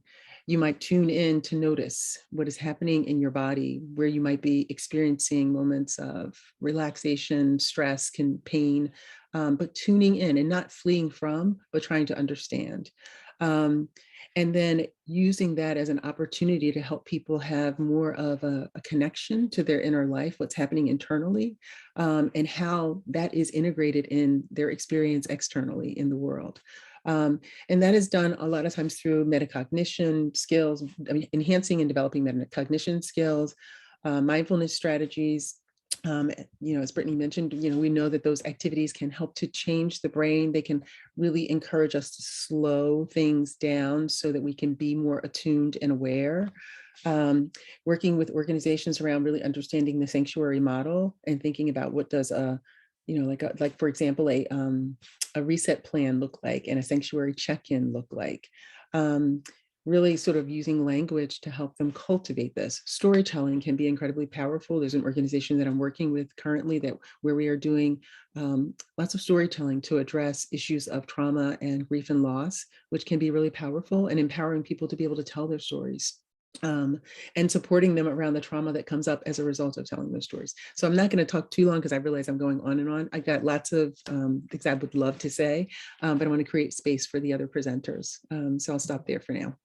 you might tune in to notice what is happening in your body, where you might be experiencing moments of relaxation, stress, pain, but tuning in and not fleeing from, but trying to understand. And then using that as an opportunity to help people have more of a connection to their inner life, what's happening internally, and how that is integrated in their experience externally in the world. And that is done a lot of times through metacognition skills, enhancing and developing metacognition skills, mindfulness strategies. As Brittany mentioned, we know that those activities can help to change the brain. They can really encourage us to slow things down so that we can be more attuned and aware. Working with organizations around really understanding the sanctuary model and thinking about what does like for example, a reset plan look like and a sanctuary check-in look like. Really sort of using language to help them cultivate this. Storytelling can be incredibly powerful. There's an organization that I'm working with currently where we are doing lots of storytelling to address issues of trauma and grief and loss, which can be really powerful, and empowering people to be able to tell their stories. And supporting them around the trauma that comes up as a result of telling those stories. So I'm not going to talk too long because I realize I'm going on and on. I got lots of things I would love to say, but I want to create space for the other presenters. So I'll stop there for now.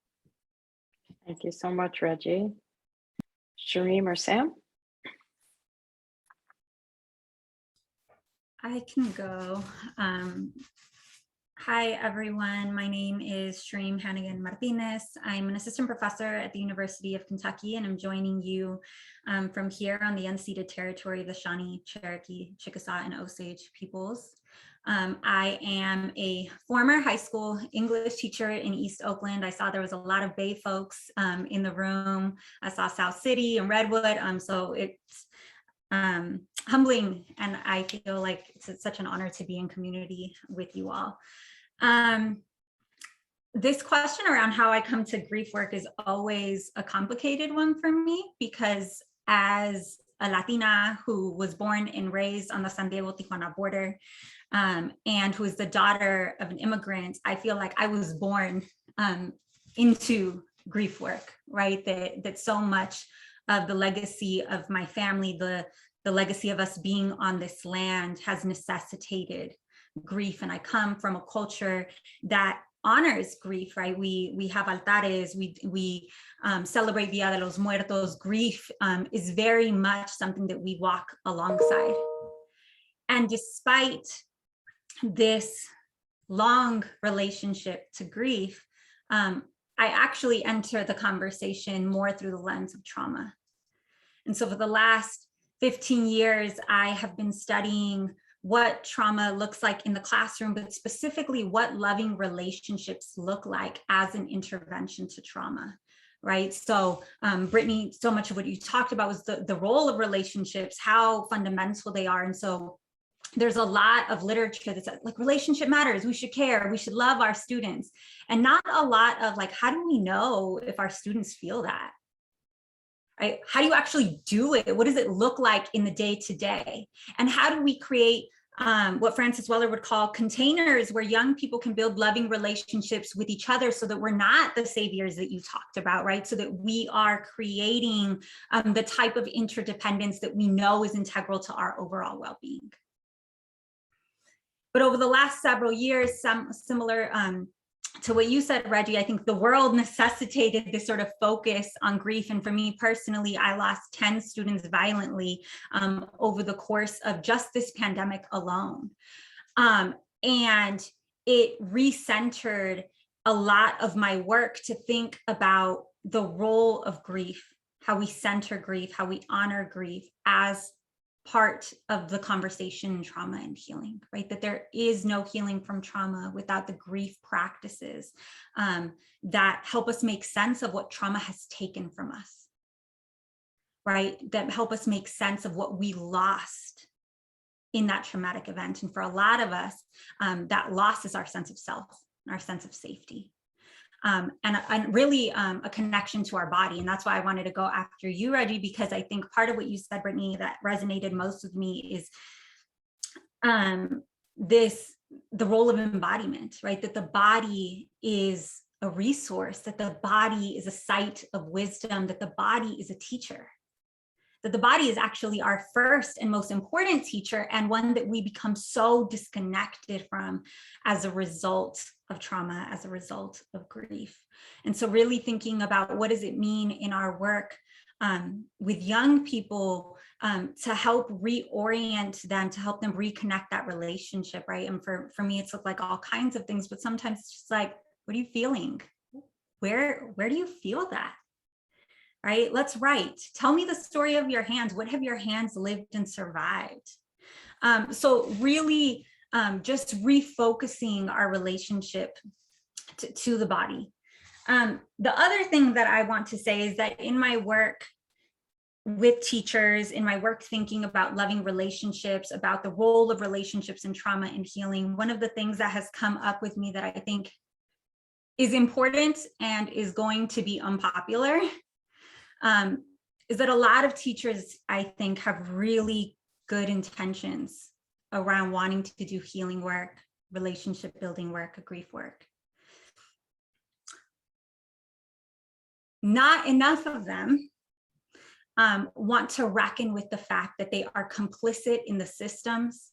Thank you so much, Reggie. Shreem or Sam? I can go. Hi, everyone. My name is Shreem Hannigan Martinez. I'm an assistant professor at the University of Kentucky, and I'm joining you from here on the unceded territory of the Shawnee, Cherokee, Chickasaw, and Osage peoples. I am a former high school English teacher in East Oakland. I saw there was a lot of Bay folks in the room. I saw South City and Redwood, so it's humbling, and I feel like it's such an honor to be in community with you all. This question around how I come to grief work is always a complicated one for me, because as a Latina who was born and raised on the San Diego-Tijuana border, and who is the daughter of an immigrant, I feel like I was born into grief work, right? That so much of the legacy of my family, the legacy of us being on this land, has necessitated grief. And I come from a culture that honors grief, right? We have altares, we celebrate Dia de los Muertos. Grief is very much something that we walk alongside. And despite this long relationship to grief, I actually enter the conversation more through the lens of trauma. And so for the last 15 years, I have been studying what trauma looks like in the classroom, but specifically what loving relationships look like as an intervention to trauma, right? So Brittany, so much of what you talked about was the role of relationships, how fundamental they are. And so there's a lot of literature that's like, relationship matters, we should care, we should love our students, and not a lot of like, how do we know if our students feel that? Right? How do you actually do it? What does it look like in the day-to-day? And how do we create what Francis Weller would call containers where young people can build loving relationships with each other, so that we're not the saviors that you talked about, right? So that we are creating the type of interdependence that we know is integral to our overall well-being. But over the last several years, similar to what you said, Reggie, I think the world necessitated this sort of focus on grief. And for me personally, I lost 10 students violently over the course of just this pandemic alone. And it recentered a lot of my work to think about the role of grief, how we center grief, how we honor grief as part of the conversation in trauma and healing, right? That there is no healing from trauma without the grief practices that help us make sense of what trauma has taken from us, right? That help us make sense of what we lost in that traumatic event. And for a lot of us, that loss is our sense of self, our sense of safety. And really a connection to our body. And that's why I wanted to go after you, Reggie, because I think part of what you said, Brittany, that resonated most with me is the role of embodiment, right? That the body is a resource, that the body is a site of wisdom, that the body is a teacher, that the body is actually our first and most important teacher, and one that we become so disconnected from as a result of trauma, as a result of grief. And so really thinking about what does it mean in our work with young people to help reorient them, to help them reconnect that relationship, right? And for me, it's looked like all kinds of things, but sometimes it's just like, what are you feeling? Where do you feel that? right? Let's write. Tell me the story of your hands. What have your hands lived and survived? So really just refocusing our relationship to the body. The other thing that I want to say is that in my work with teachers, in my work thinking about loving relationships, about the role of relationships in trauma and healing, one of the things that has come up with me that I think is important and is going to be unpopular is that a lot of teachers, I think, have really good intentions around wanting to do healing work, relationship building work, grief work. Not enough of them want to reckon with the fact that they are complicit in the systems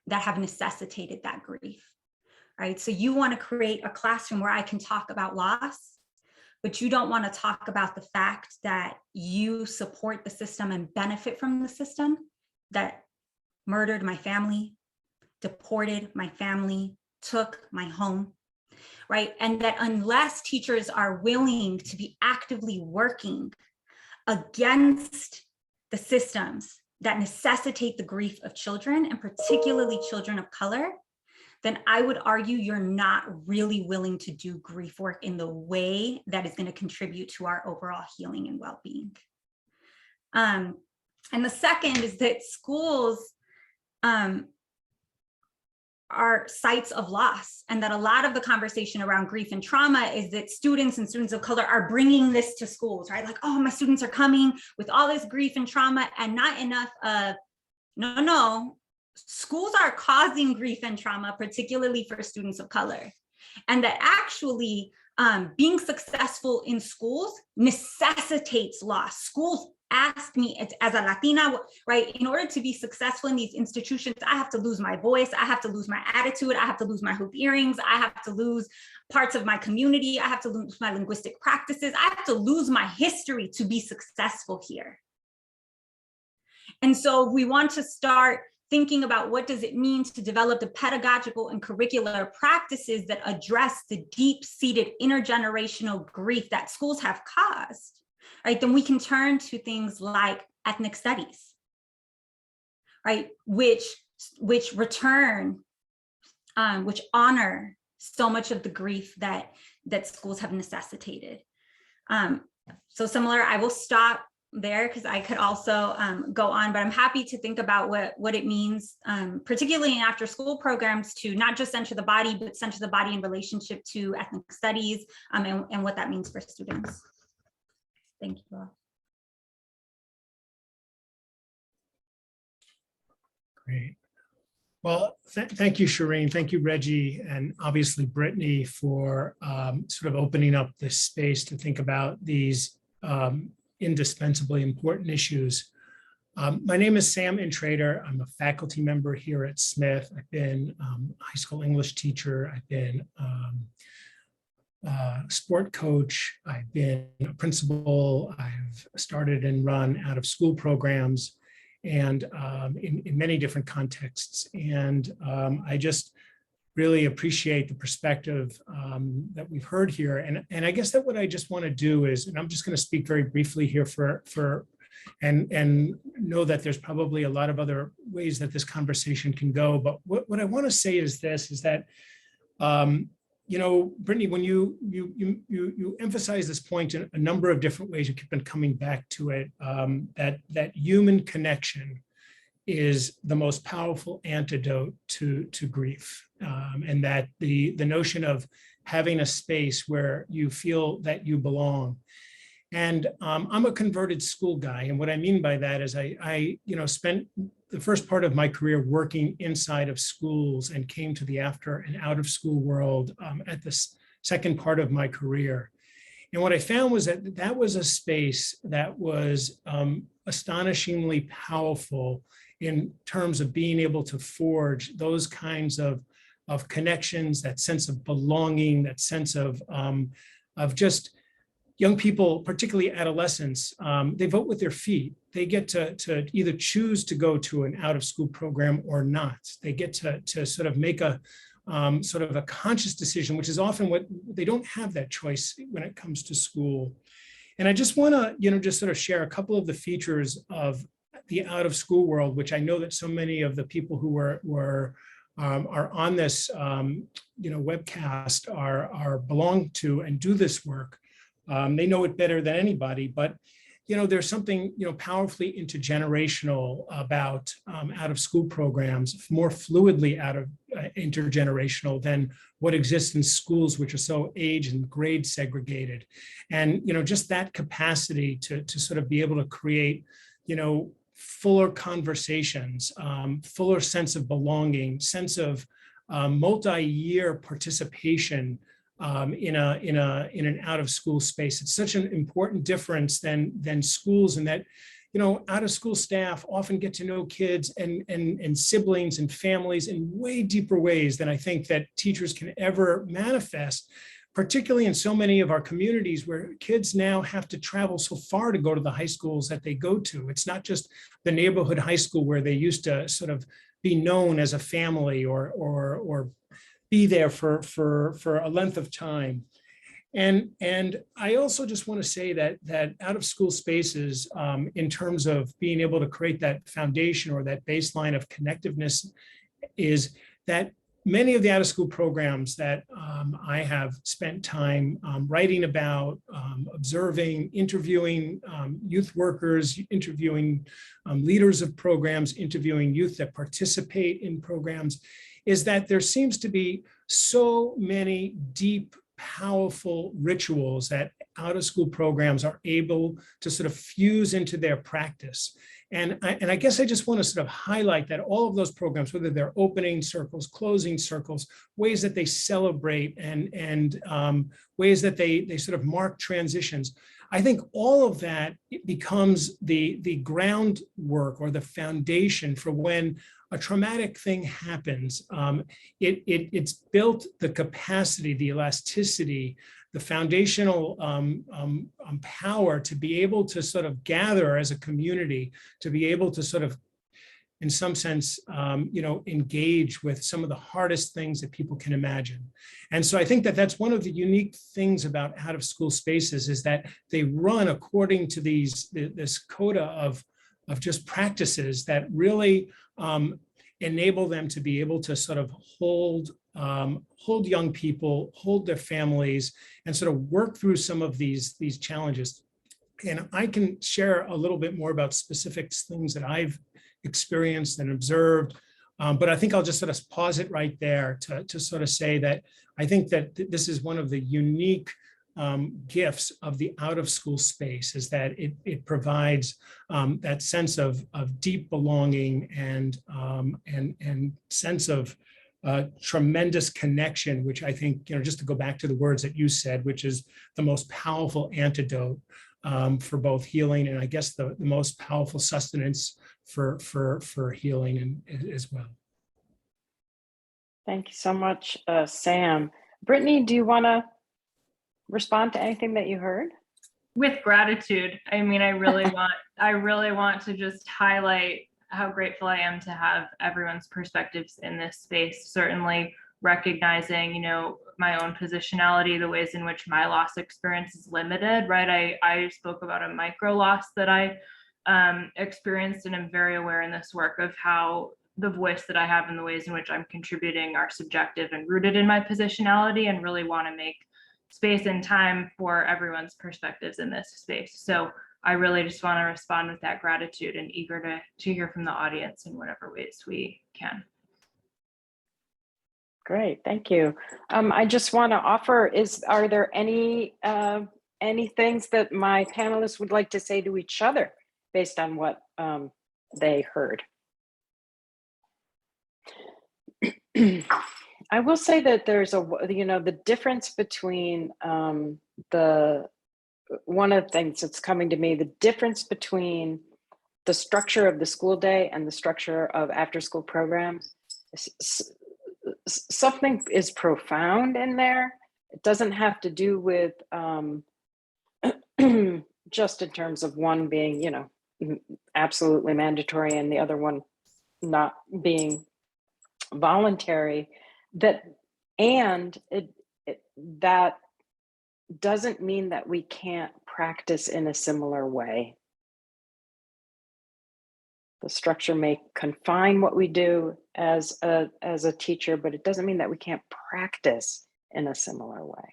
that have necessitated that grief, right? So you want to create a classroom where I can talk about loss, but you don't want to talk about the fact that you support the system and benefit from the system that murdered my family, deported my family, took my home, right? And that unless teachers are willing to be actively working against the systems that necessitate the grief of children, and particularly children of color, then I would argue you're not really willing to do grief work in the way that is going to contribute to our overall healing and well-being. And the second is that schools are sites of loss, and that a lot of the conversation around grief and trauma is that students and students of color are bringing this to schools, right? Like, oh, my students are coming with all this grief and trauma, and not enough of, no, schools are causing grief and trauma, particularly for students of color. And that actually being successful in schools necessitates loss. Schools ask me as a Latina, right, in order to be successful in these institutions, I have to lose my voice, I have to lose my attitude, I have to lose my hoop earrings, I have to lose parts of my community, I have to lose my linguistic practices, I have to lose my history to be successful here. And so we want to start thinking about what does it mean to develop the pedagogical and curricular practices that address the deep-seated intergenerational grief that schools have caused, right? Then we can turn to things like ethnic studies, right? Which return, which honor so much of the grief that schools have necessitated. So similar, I will stop there because I could also go on, but I'm happy to think about what it means, particularly in after school programs, to not just center the body, but center the body in relationship to ethnic studies and what that means for students. Thank you all. Great. Well, thank you, Shireen. Thank you, Reggie, and obviously Brittany for sort of opening up this space to think about these indispensably important issues. My name is Sam Intrader. I'm a faculty member here at Smith. I've been a high school English teacher. I've been a sport coach. I've been a principal. I've started and run out of school programs and in many different contexts. And I just really appreciate the perspective that we've heard here. And I guess that what I just want to do is, and I'm just going to speak very briefly here and know that there's probably a lot of other ways that this conversation can go. But what I want to say is this, is that, you know, Brittany, when you emphasize this point in a number of different ways, you keep on coming back to it, that human connection is the most powerful antidote to grief, and that the notion of having a space where you feel that you belong. And I'm a converted school guy, and what I mean by that is I spent the first part of my career working inside of schools and came to the after and out of school world at the second part of my career. And what I found was that that was a space that was astonishingly powerful in terms of being able to forge those kinds of connections, that sense of belonging, that sense of just young people, particularly adolescents, they vote with their feet. They get to either choose to go to an out of school program or not. They get to sort of make a sort of a conscious decision, which is often what they don't have that choice when it comes to school. And I just want to, just sort of share a couple of the features of the out of school world, which I know that so many of the people who are on this, webcast are belong to and do this work. They know it better than anybody, but there's something powerfully intergenerational about out of school programs, more fluidly intergenerational than what exists in schools, which are so age and grade segregated. And just that capacity to sort of be able to create fuller conversations, fuller sense of belonging, sense of multi-year participation in an out of school space. It's such an important difference than schools, in that out of school staff often get to know kids and siblings and families in way deeper ways than I think that teachers can ever manifest, particularly in so many of our communities where kids now have to travel so far to go to the high schools that they go to. It's not just the neighborhood high school where they used to sort of be known as a family or be there for a length of time. And I also just want to say that out of school spaces, in terms of being able to create that foundation or that baseline of connectiveness, is that many of the out of school programs that I have spent time writing about, observing, interviewing youth workers, interviewing leaders of programs, interviewing youth that participate in programs, is that there seems to be so many deep, powerful rituals that out of school programs are able to sort of fuse into their practice. And I guess I just want to sort of highlight that all of those programs, whether they're opening circles, closing circles, ways that they celebrate and ways that they sort of mark transitions, I think all of that becomes the groundwork or the foundation for when a traumatic thing happens. It's built the capacity, the elasticity, the foundational power to be able to sort of gather as a community, to be able to sort of, in some sense, engage with some of the hardest things that people can imagine. And so I think that that's one of the unique things about out of school spaces, is that they run according to this coda of just practices that really enable them to be able to sort of hold young people, hold their families, and sort of work through some of these challenges. And I can share a little bit more about specific things that I've experienced and observed, but I think I'll just sort of pause it right there to sort of say that I think that this is one of the unique gifts of the out of school space, is that it provides that sense of deep belonging and sense of tremendous connection, which I think, just to go back to the words that you said, which is the most powerful antidote for both healing, and I guess the most powerful sustenance for healing as well. Thank you so much, Sam. Brittany, do you want to respond to anything that you heard? With gratitude. I mean, I really want to just highlight how grateful I am to have everyone's perspectives in this space. Certainly recognizing, my own positionality, the ways in which my loss experience is limited, right? I spoke about a micro loss that I experienced, and I'm very aware in this work of how the voice that I have and the ways in which I'm contributing are subjective and rooted in my positionality, and really want to make space and time for everyone's perspectives in this space. So I really just want to respond with that gratitude, and eager to hear from the audience in whatever ways we can. Great, thank you. I just want to offer, are there any things that my panelists would like to say to each other based on what they heard? I will say that there's the difference between one of the things that's coming to me, the difference between the structure of the school day and the structure of after school programs. Something is profound in there. It doesn't have to do with just in terms of one being, absolutely mandatory and the other one not being voluntary. That doesn't mean that we can't practice in a similar way. The structure may confine what we do as a teacher, but it doesn't mean that we can't practice in a similar way.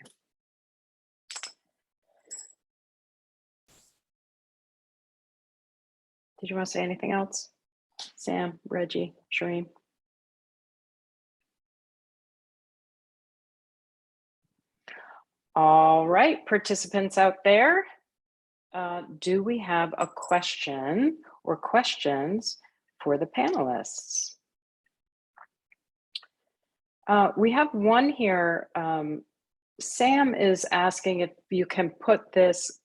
Did you want to say anything else? Sam, Reggie, Shreem? All right, participants out there, do we have a question or questions for the panelists? We have one here. Sam is asking if you can put this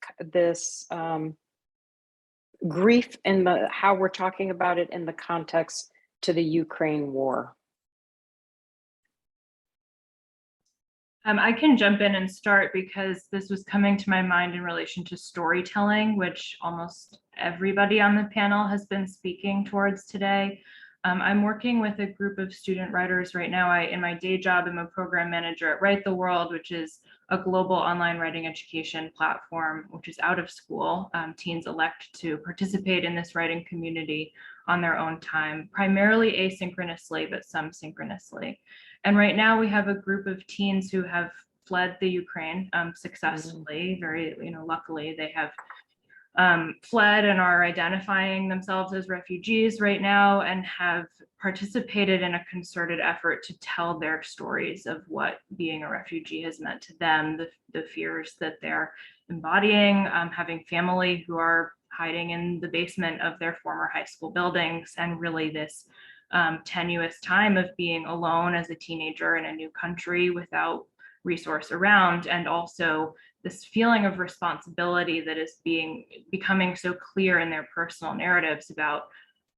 grief in how we're talking about it in the context to the Ukraine war. I can jump in and start because this was coming to my mind in relation to storytelling, which almost everybody on the panel has been speaking towards today. I'm working with a group of student writers right now. In my day job, I'm a program manager at Write the World, which is a global online writing education platform, which is out of school. Teens elect to participate in this writing community on their own time, primarily asynchronously, but some synchronously. And right now we have a group of teens who have fled the Ukraine successfully. Very, luckily they have fled and are identifying themselves as refugees right now and have participated in a concerted effort to tell their stories of what being a refugee has meant to them, the fears that they're embodying, having family who are hiding in the basement of their former high school buildings, and really this tenuous time of being alone as a teenager in a new country without resource around, and also this feeling of responsibility that is becoming so clear in their personal narratives about,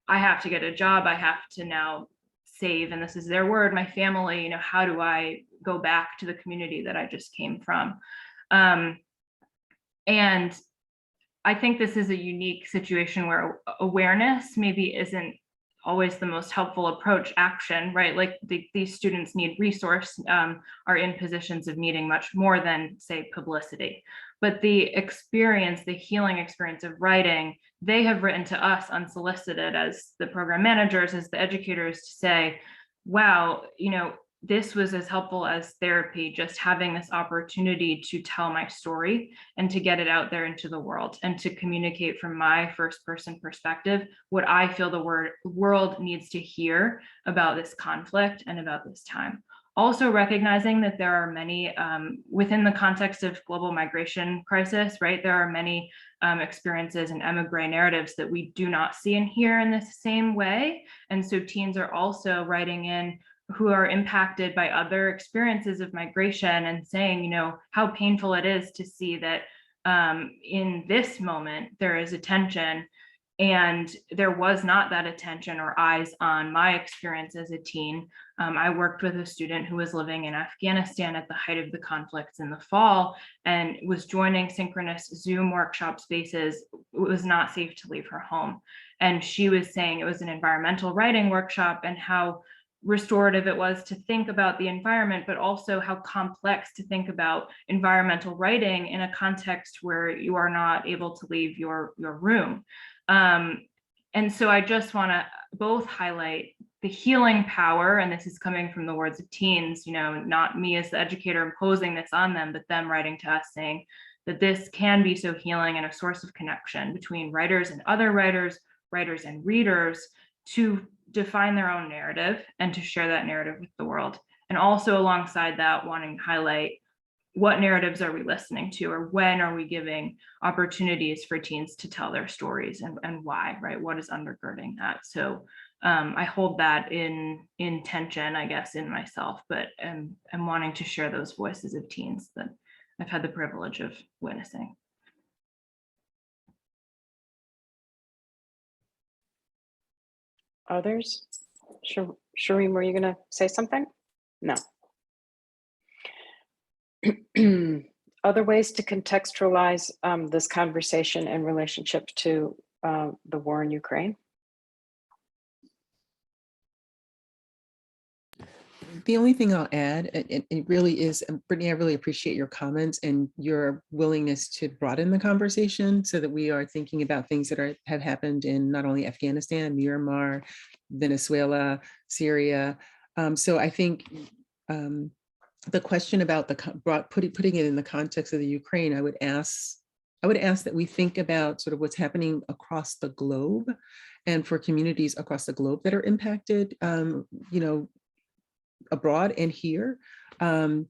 I have to get a job, I have to now save, and this is their word, my family, how do I go back to the community that I just came from? And I think this is a unique situation where awareness maybe isn't always the most helpful approach. Action, right? Like these students need resource, are in positions of needing much more than, say, publicity. But the experience, the healing experience of writing, they have written to us unsolicited as the program managers, as the educators, to say, wow, this was as helpful as therapy, just having this opportunity to tell my story and to get it out there into the world and to communicate from my first person perspective what I feel the world needs to hear about this conflict and about this time. Also recognizing that there are many, within the context of global migration crisis, right, there are many experiences and emigre narratives that we do not see and hear in the same way. And so teens are also writing in who are impacted by other experiences of migration and saying, how painful it is to see that in this moment, there is attention, and there was not that attention or eyes on my experience as a teen. I worked with a student who was living in Afghanistan at the height of the conflicts in the fall and was joining synchronous Zoom workshop spaces. It was not safe to leave her home. And she was saying it was an environmental writing workshop and how restorative it was to think about the environment, but also how complex to think about environmental writing in a context where you are not able to leave your room. And so I just want to both highlight the healing power, and this is coming from the words of teens, not me as the educator imposing this on them, but them writing to us saying that this can be so healing and a source of connection between writers and other writers, writers and readers, to define their own narrative and to share that narrative with the world. And also alongside that, wanting to highlight what narratives are we listening to, or when are we giving opportunities for teens to tell their stories, and why, right? What is undergirding that? So I hold that in tension, I guess, in myself, but I'm wanting to share those voices of teens that I've had the privilege of witnessing. Others? Shreem, were you going to say something? No. Other ways to contextualize this conversation in relationship to the war in Ukraine? The only thing I'll add, and it really is, Brittany, I really appreciate your comments and your willingness to broaden the conversation so that we are thinking about things that have happened in not only Afghanistan, Myanmar, Venezuela, Syria. So I think the question about putting it in the context of the Ukraine, I would ask that we think about sort of what's happening across the globe, and for communities across the globe that are impacted, abroad and here. But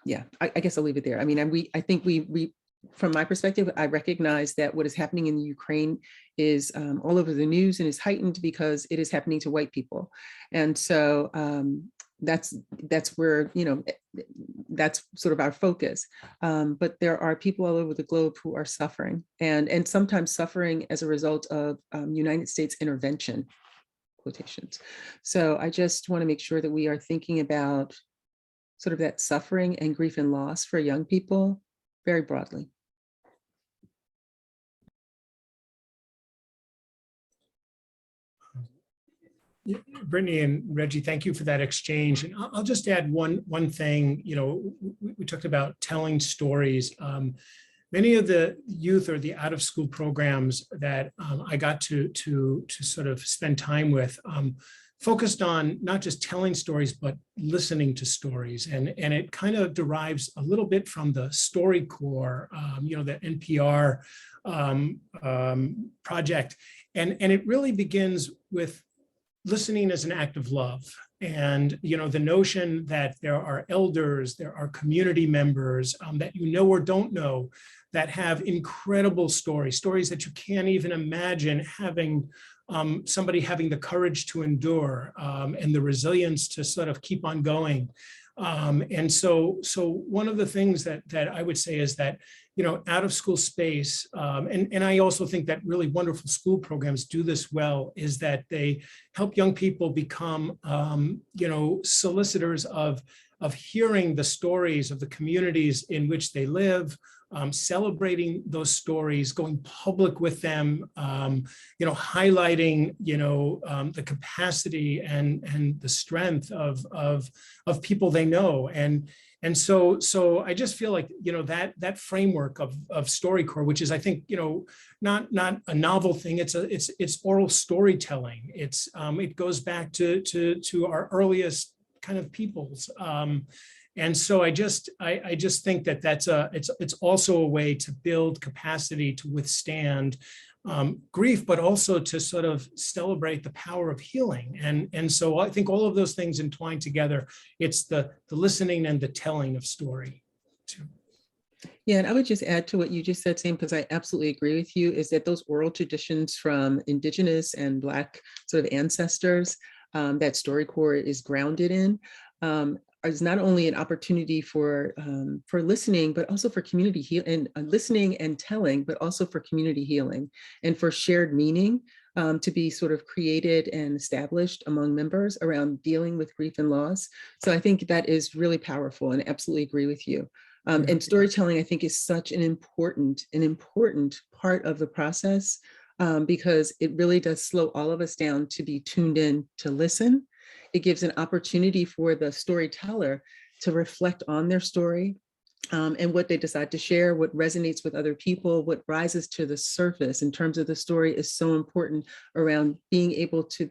yeah, I guess I'll leave it there. I mean, I think we from my perspective, I recognize that what is happening in the Ukraine is all over the news and is heightened because it is happening to white people. And so that's where, that's sort of our focus. But there are people all over the globe who are suffering, and sometimes suffering as a result of United States intervention, quotations. So I just want to make sure that we are thinking about sort of that suffering and grief and loss for young people very broadly. Brittany and Reggie, thank you for that exchange. And I'll just add one thing. We talked about telling stories. Many of the youth or the out of school programs that I got to sort of spend time with focused on not just telling stories, but listening to stories. And it kind of derives a little bit from the StoryCorps, the NPR project. And it really begins with listening as an act of love. And, the notion that there are elders, there are community members that you know or don't know that have incredible stories that you can't even imagine having somebody having the courage to endure and the resilience to sort of keep on going. And so one of the things that I would say is that, out of school space, and I also think that really wonderful school programs do this well, is that they help young people become, solicitors of hearing the stories of the communities in which they live, celebrating those stories, going public with them, highlighting, the capacity and the strength of people they know. And so I just feel like, that framework of StoryCorps, which is, I think, not a novel thing. It's oral storytelling. It goes back to our earliest kind of peoples. And so I just think that it's also a way to build capacity to withstand grief, but also to sort of celebrate the power of healing. And so I think all of those things entwined together. It's the listening and the telling of story too. Yeah, and I would just add to what you just said, Sam, because I absolutely agree with you, is that those oral traditions from Indigenous and Black sort of ancestors that StoryCorps is grounded in, is not only an opportunity for listening, but also for community healing, and listening and telling, but also for community healing and for shared meaning to be sort of created and established among members around dealing with grief and loss. So I think that is really powerful, and absolutely agree with you. And storytelling, I think, is such an important part of the process because it really does slow all of us down to be tuned in to listen. It gives an opportunity for the storyteller to reflect on their story and what they decide to share, what resonates with other people, what rises to the surface in terms of the story is so important around being able to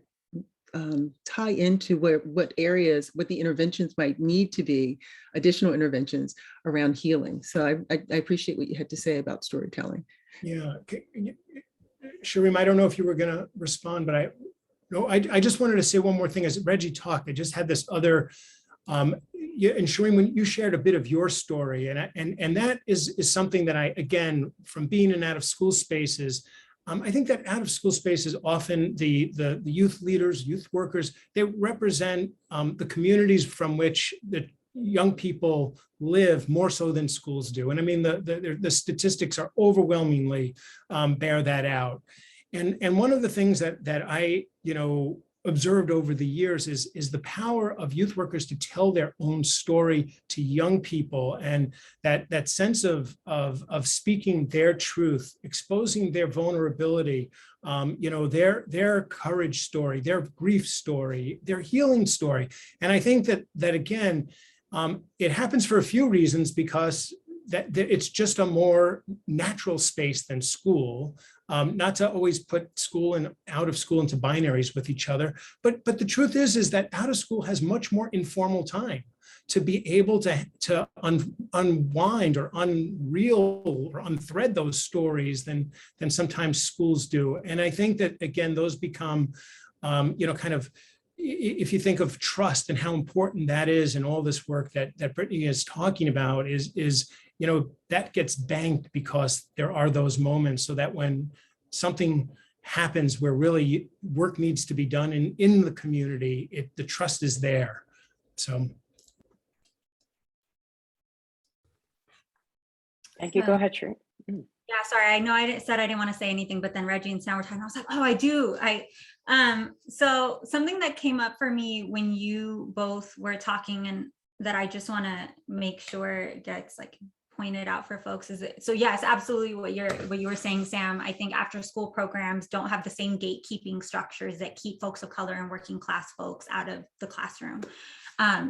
tie into what the interventions might need to be, additional interventions around healing. So I appreciate what you had to say about storytelling. Yeah. Shreem, I don't know if you were going to respond, but I just wanted to say one more thing. As Reggie talked, I just had this other, and Shreem, when you shared a bit of your story, and that is something that I, again, from being in out of school spaces, I think that out of school spaces, often the youth leaders, youth workers, they represent the communities from which the young people live more so than schools do. And I mean, the statistics are overwhelmingly bear that out. And one of the things that I, observed over the years is the power of youth workers to tell their own story to young people, and that sense of speaking their truth, exposing their vulnerability, their courage story, their grief story, their healing story. And I think that again, it happens for a few reasons, because that it's just a more natural space than school. Not to always put school and out of school into binaries with each other, but the truth is that out of school has much more informal time to be able to unwind or unreel or unthread those stories than sometimes schools do. And I think that, again, those become, kind of, if you think of trust and how important that is in all this work that Brittany is talking about, is that gets banked because there are those moments, so that when something happens where really work needs to be done in the community, the trust is there. So. Thank you. Go ahead, Shreem. Yeah, sorry. I know said I didn't want to say anything, but then Reggie and Sam were talking. I was like, oh, I do. So something that came up for me when you both were talking, and that I just want to make sure gets like pointed out for folks, is that, so yes, absolutely what you were saying, Sam. I think after school programs don't have the same gatekeeping structures that keep folks of color and working class folks out of the classroom.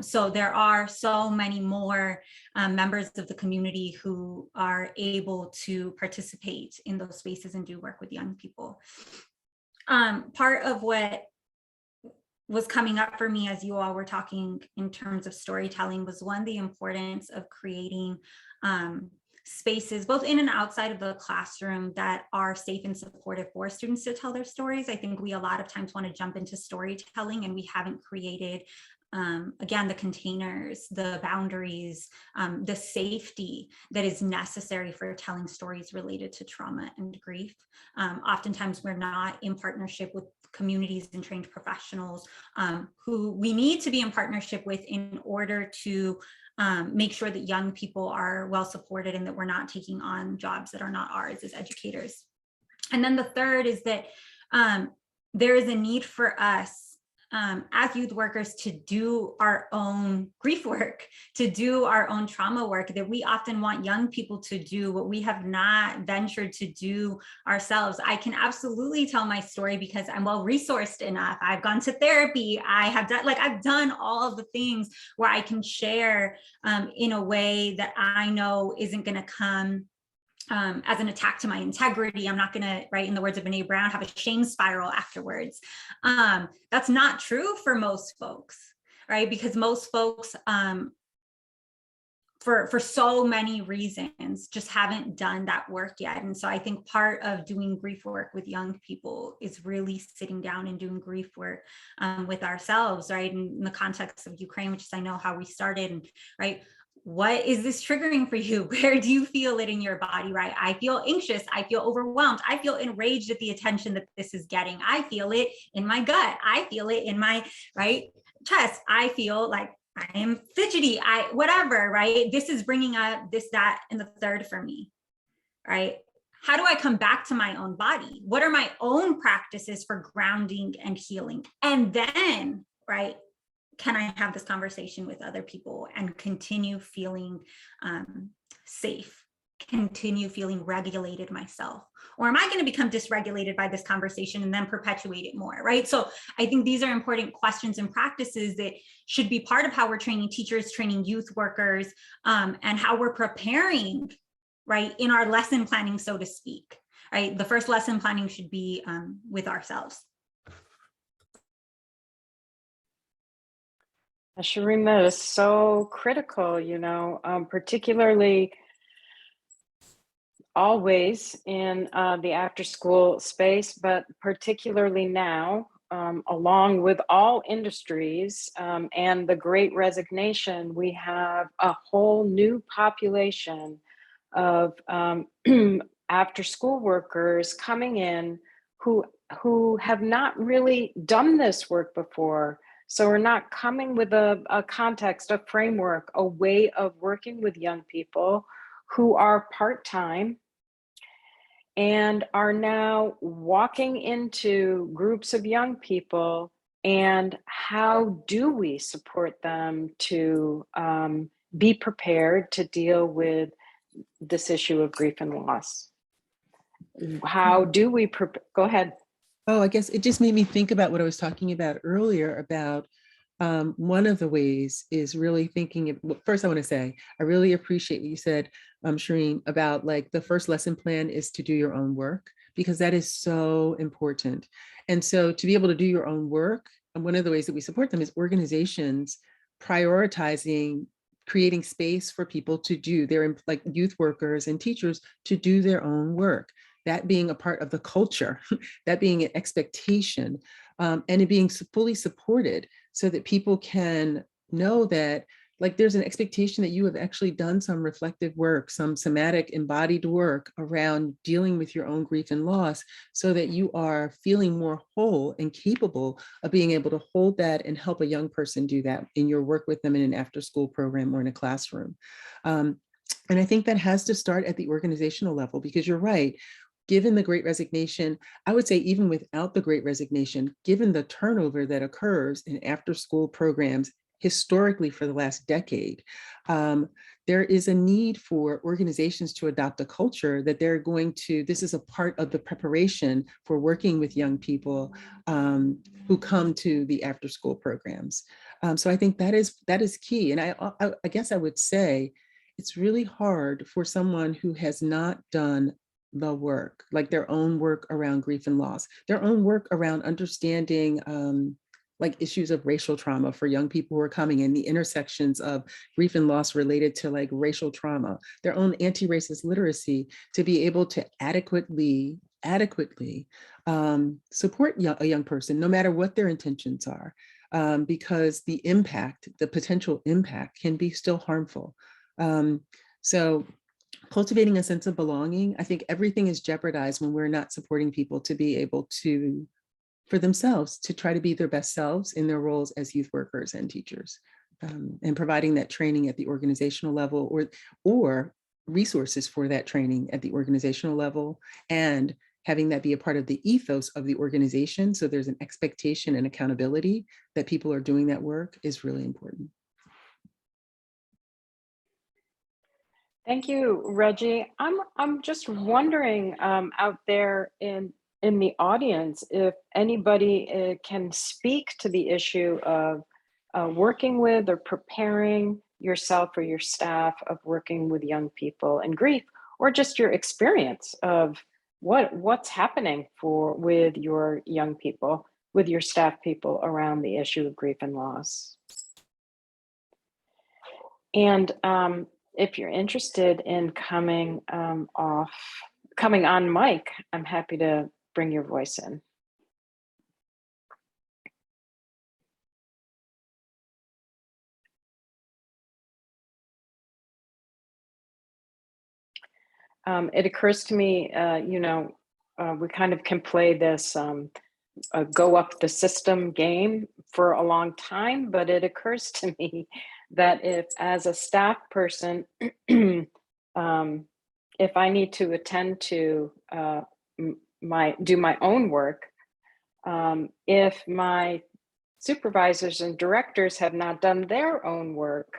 So there are so many more members of the community who are able to participate in those spaces and do work with young people. Part of what was coming up for me as you all were talking in terms of storytelling was, one, the importance of creating spaces both in and outside of the classroom that are safe and supportive for students to tell their stories. I think we a lot of times want to jump into storytelling, and we haven't created again, the containers, the boundaries, the safety that is necessary for telling stories related to trauma and grief. Oftentimes we're not in partnership with communities and trained professionals who we need to be in partnership with in order to make sure that young people are well supported and that we're not taking on jobs that are not ours as educators. And then the third is that there is a need for us as youth workers to do our own grief work, to do our own trauma work, that we often want young people to do what we have not ventured to do ourselves. I can absolutely tell my story because I'm well resourced enough. I've gone to therapy. I've done all of the things where I can share in a way that I know isn't going to come as an attack to my integrity. I'm not going to, right, in the words of Brene Brown, have a shame spiral afterwards. That's not true for most folks, right? Because most folks, for so many reasons, just haven't done that work yet. And so I think part of doing grief work with young people is really sitting down and doing grief work with ourselves, right? In the context of Ukraine, which is, I know, how we started, and right, what is this triggering for you? Where do you feel it in your body, right? I feel anxious. I feel overwhelmed. I feel enraged at the attention that this is getting. I feel it in my gut. I feel it in my chest. I feel like I am fidgety. Whatever, right? This is bringing up this, that, and the third for me, right? How do I come back to my own body? What are my own practices for grounding and healing? And then, right, can I have this conversation with other people and continue feeling safe, continue feeling regulated myself? Or am I going to become dysregulated by this conversation and then perpetuate it more, right? So I think these are important questions and practices that should be part of how we're training teachers, training youth workers, and how we're preparing, right, in our lesson planning, so to speak, right? The first lesson planning should be with ourselves. Shreem, that is so critical, particularly always in the after school space, but particularly now, along with all industries and the Great Resignation, we have a whole new population of after school workers coming in who have not really done this work before. So we're not coming with a context, a framework, a way of working with young people who are part-time and are now walking into groups of young people And how do we support them to be prepared to deal with this issue of grief and loss? How do we go ahead? Oh, I guess it just made me think about what I was talking about earlier about one of the ways is really thinking of, well, first I want to say, I really appreciate what you said, Shreem, about like the first lesson plan is to do your own work, because that is so important. And so to be able to do your own work, and one of the ways that we support them is organizations prioritizing creating space for people to do their, like youth workers and teachers, to do their own work. That being a part of the culture, that being an expectation, and it being fully supported so that people can know that like there's an expectation that you have actually done some reflective work, some somatic embodied work around dealing with your own grief and loss, so that you are feeling more whole and capable of being able to hold that and help a young person do that in your work with them in an after-school program or in a classroom. And I think that has to start at the organizational level, because you're right. Given the Great Resignation, I would say even without the Great Resignation, given the turnover that occurs in after-school programs historically for the last decade, there is a need for organizations to adopt a culture that they're going to, this is a part of the preparation for working with young people who come to the after-school programs. So I think that is key. And I guess I would say it's really hard for someone who has not done the work, like their own work around grief and loss, their own work around understanding like issues of racial trauma for young people who are coming in, the intersections of grief and loss related to like racial trauma, their own anti-racist literacy, to be able to adequately support a young person, no matter what their intentions are, because the impact, the potential impact can be still harmful. So cultivating a sense of belonging, I think everything is jeopardized when we're not supporting people to be able to, for themselves, to try to be their best selves in their roles as youth workers and teachers, and providing that training at the organizational level, or resources for that training at the organizational level, and having that be a part of the ethos of the organization. So there's an expectation and accountability that people are doing that work is really important. Thank you, Reggie. I'm just wondering out there in the audience if anybody can speak to the issue of working with or preparing yourself or your staff of working with young people in grief, or just your experience of what's happening with your young people, with your staff people around the issue of grief and loss. And if you're interested in coming on mic, I'm happy to bring your voice in. It occurs to me, we kind of can play this go up the system game for a long time, but it occurs to me that if, as a staff person, if I need to attend to do my own work, if my supervisors and directors have not done their own work,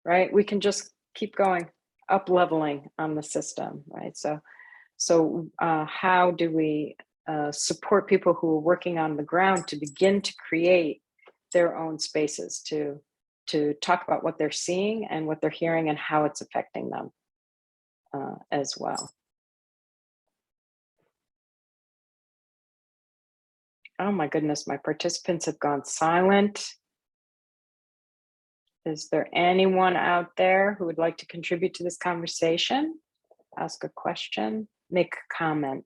right, we can just keep going, up leveling on the system, right? So how do we support people who are working on the ground to begin to create their own spaces to talk about what they're seeing and what they're hearing and how it's affecting them as well? Oh my goodness, my participants have gone silent. Is there anyone out there who would like to contribute to this conversation? Ask a question, make a comment.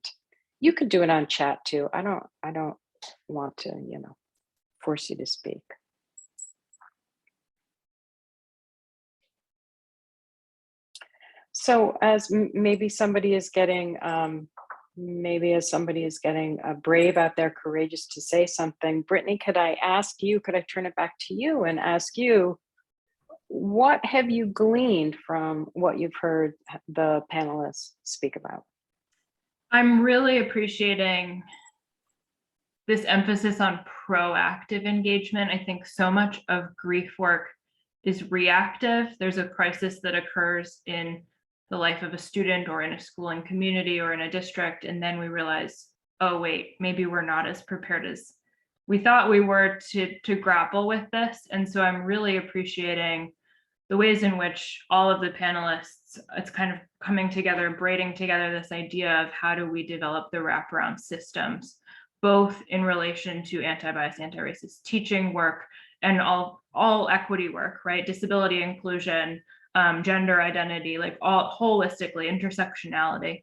You could do it on chat too. I don't want to, force you to speak. So as maybe somebody is getting brave out there, courageous to say something, Brittany, could I turn it back to you and ask you, what have you gleaned from what you've heard the panelists speak about? I'm really appreciating this emphasis on proactive engagement. I think so much of grief work is reactive. There's a crisis that occurs in the life of a student or in a schooling community or in a district, and then we realize, oh wait, maybe we're not as prepared as we thought we were to grapple with this. And so I'm really appreciating the ways in which all of the panelists, it's kind of coming together, braiding together this idea of how do we develop the wraparound systems, both in relation to anti-bias, anti-racist teaching work and all equity work, right? Disability inclusion, gender identity, like all holistically, intersectionality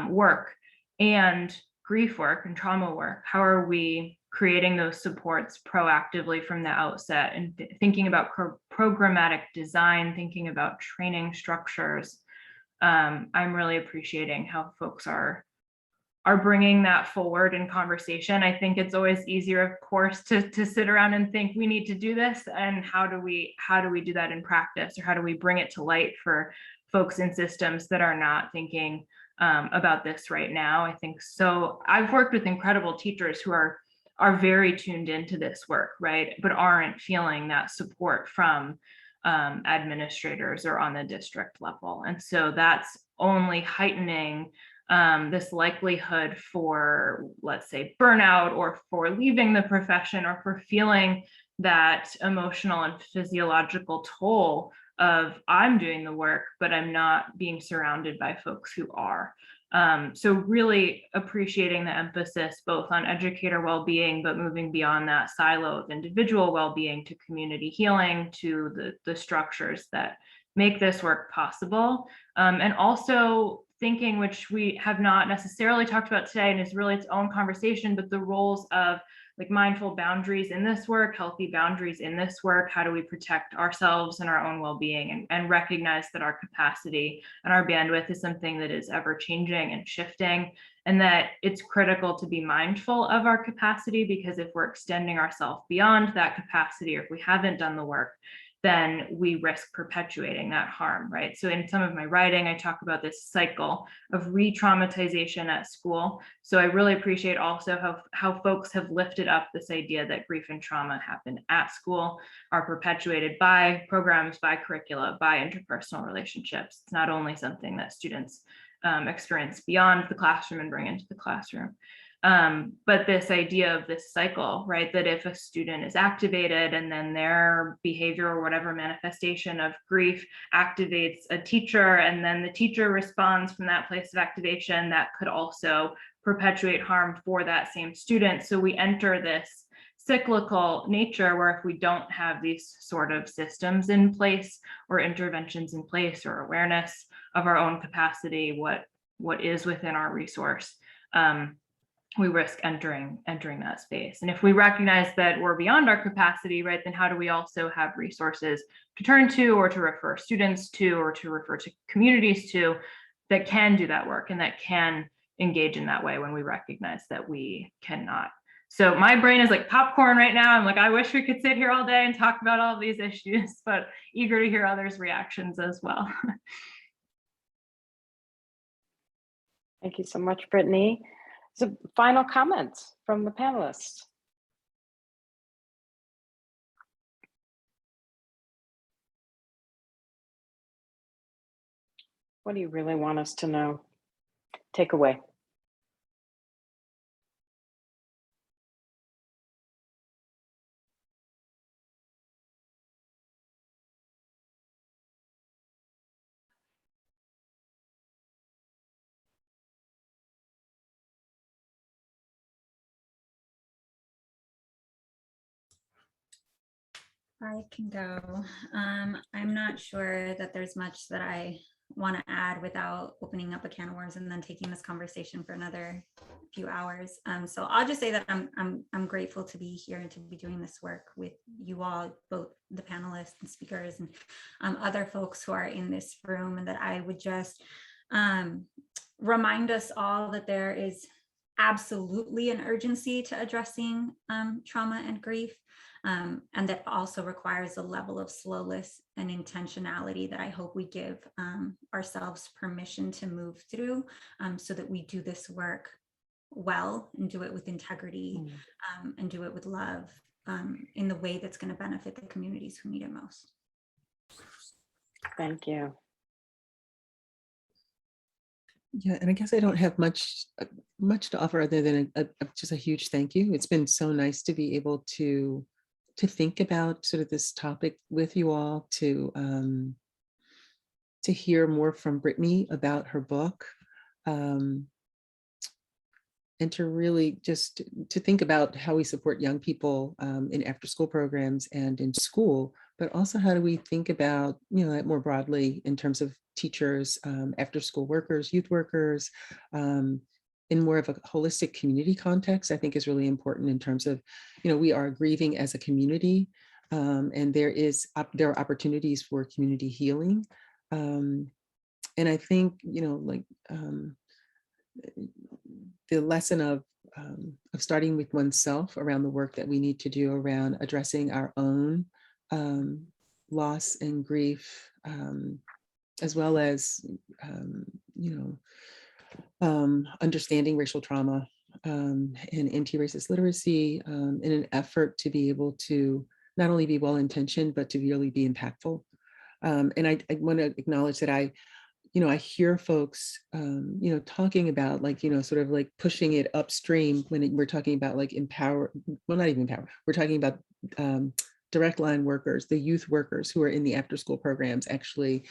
work, and grief work and trauma work. How are we creating those supports proactively from the outset and thinking about programmatic design, thinking about training structures? I'm really appreciating how folks are bringing that forward in conversation. I think it's always easier, of course, to sit around and think we need to do this, and how do we do that in practice, or how do we bring it to light for folks in systems that are not thinking about this right now. I think so. I've worked with incredible teachers who are very tuned into this work, right, but aren't feeling that support from administrators or on the district level. And so that's only heightening this likelihood for, let's say, burnout, or for leaving the profession, or for feeling that emotional and physiological toll of I'm doing the work, but I'm not being surrounded by folks who are. So really appreciating the emphasis both on educator well-being, but moving beyond that silo of individual well-being to community healing, to the structures that make this work possible. And also thinking, which we have not necessarily talked about today and is really its own conversation, but the roles of like mindful boundaries in this work, healthy boundaries in this work. How do we protect ourselves and our own well-being, and recognize that our capacity and our bandwidth is something that is ever changing and shifting, and that it's critical to be mindful of our capacity, because if we're extending ourselves beyond that capacity, or if we haven't done the work, then we risk perpetuating that harm, right? So in some of my writing, I talk about this cycle of re-traumatization at school. So I really appreciate also how folks have lifted up this idea that grief and trauma happen at school, are perpetuated by programs, by curricula, by interpersonal relationships. It's not only something that students experience beyond the classroom and bring into the classroom. But this idea of this cycle, right, that if a student is activated and then their behavior or whatever manifestation of grief activates a teacher, and then the teacher responds from that place of activation, that could also perpetuate harm for that same student. So we enter this cyclical nature where if we don't have these sort of systems in place, or interventions in place, or awareness of our own capacity, what is within our resource, we risk entering that space. And if we recognize that we're beyond our capacity, right, then how do we also have resources to turn to, or to refer students to, or to refer to communities to, that can do that work and that can engage in that way when we recognize that we cannot. So my brain is like popcorn right now. I'm like, I wish we could sit here all day and talk about all of these issues, but eager to hear others' reactions as well. Thank you so much, Brittany. So final comments from the panelists. What do you really want us to know? Take away. I can go. I'm not sure that there's much that I want to add without opening up a can of worms and then taking this conversation for another few hours. So I'll just say that I'm grateful to be here and to be doing this work with you all, both the panelists and speakers and other folks who are in this room, and that I would just remind us all that there is absolutely an urgency to addressing trauma and grief. And that also requires a level of slowness and intentionality that I hope we give ourselves permission to move through, so that we do this work well and do it with integrity, and do it with love, in the way that's going to benefit the communities who need it most. Thank you. Yeah, and I guess I don't have much to offer other than just a huge thank you. It's been so nice to be able to think about sort of this topic with you all, to hear more from Brittany about her book, and to really just to think about how we support young people in after school programs and in school, but also how do we think about, that more broadly in terms of teachers, after school workers, youth workers, in more of a holistic community context, I think is really important in terms of, we are grieving as a community, and there are opportunities for community healing. And I think, the lesson of starting with oneself around the work that we need to do around addressing our own loss and grief, as well as, understanding racial trauma and anti-racist literacy, in an effort to be able to not only be well-intentioned, but to really be impactful. And I want to acknowledge that I hear folks, talking about sort of like pushing it upstream when we're talking about like empower, well, not even empower, we're talking about direct line workers, the youth workers who are in the after school programs actually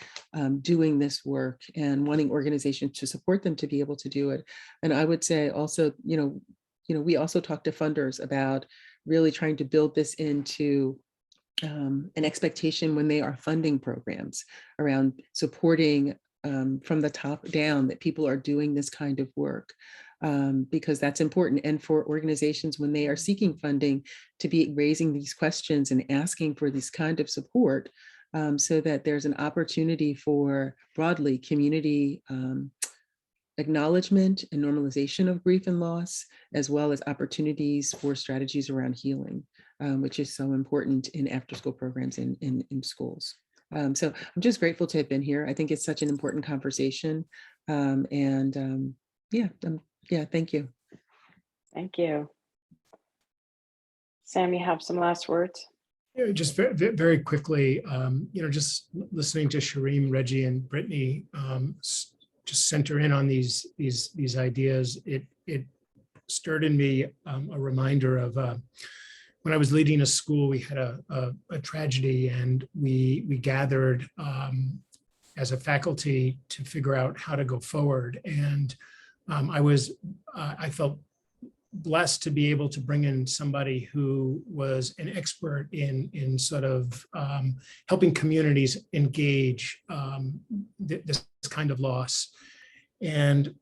doing this work and wanting organizations to support them to be able to do it. And I would say also, we also talk to funders about really trying to build this into an expectation when they are funding programs around supporting from the top down that people are doing this kind of work, because that's important. And for organizations when they are seeking funding to be raising these questions and asking for this kind of support, so that there's an opportunity for broadly community acknowledgement and normalization of grief and loss, as well as opportunities for strategies around healing, which is so important in after school programs in schools. So I'm just grateful to have been here. I think it's such an important conversation. Yeah, thank you. Thank you. Sam, you have some last words? Yeah, just very quickly, just listening to Shreem, Reggie, and Brittany just center in on these ideas. It stirred in me a reminder of when I was leading a school. We had a tragedy, and we gathered as a faculty to figure out how to go forward. And I felt blessed to be able to bring in somebody who was an expert in sort of helping communities engage this kind of loss. And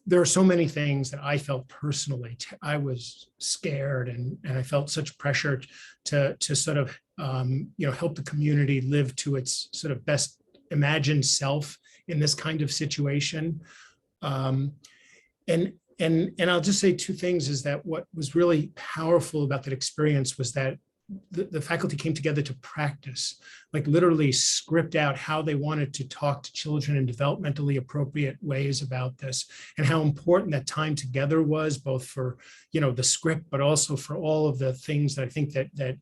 there are so many things that I felt personally. I was scared, and I felt such pressure to sort of help the community live to its sort of best imagined self in this kind of situation. And I'll just say two things, is that what was really powerful about that experience was that the faculty came together to practice, like literally script out how they wanted to talk to children in developmentally appropriate ways about this, and how important that time together was, both for, the script, but also for all of the things that I think that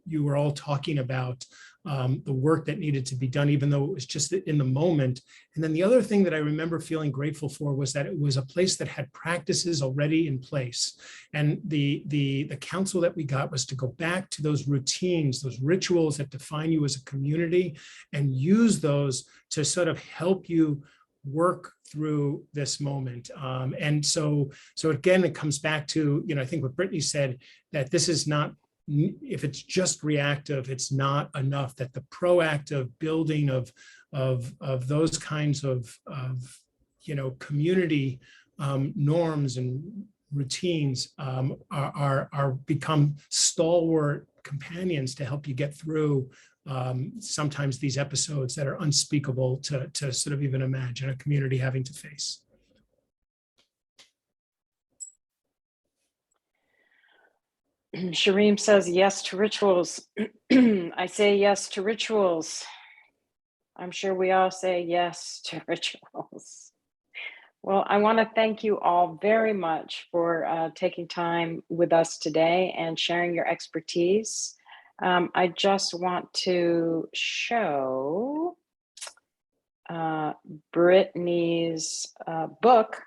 you were all talking about, the work that needed to be done, even though it was just in the moment. And then the other thing that I remember feeling grateful for was that it was a place that had practices already in place. And the counsel that we got was to go back to those routines, those rituals that define you as a community, and use those to sort of help you work through this moment. And so again, it comes back to, I think what Brittany said, that this is not, if it's just reactive, it's not enough, that the proactive building of those kinds of community norms and routines are become stalwart companions to help you get through sometimes these episodes that are unspeakable to sort of even imagine a community having to face. Shreem says yes to rituals. I say yes to rituals. I'm sure we all say yes to rituals. Well, I want to thank you all very much for taking time with us today and sharing your expertise. I just want to show Brittany's book,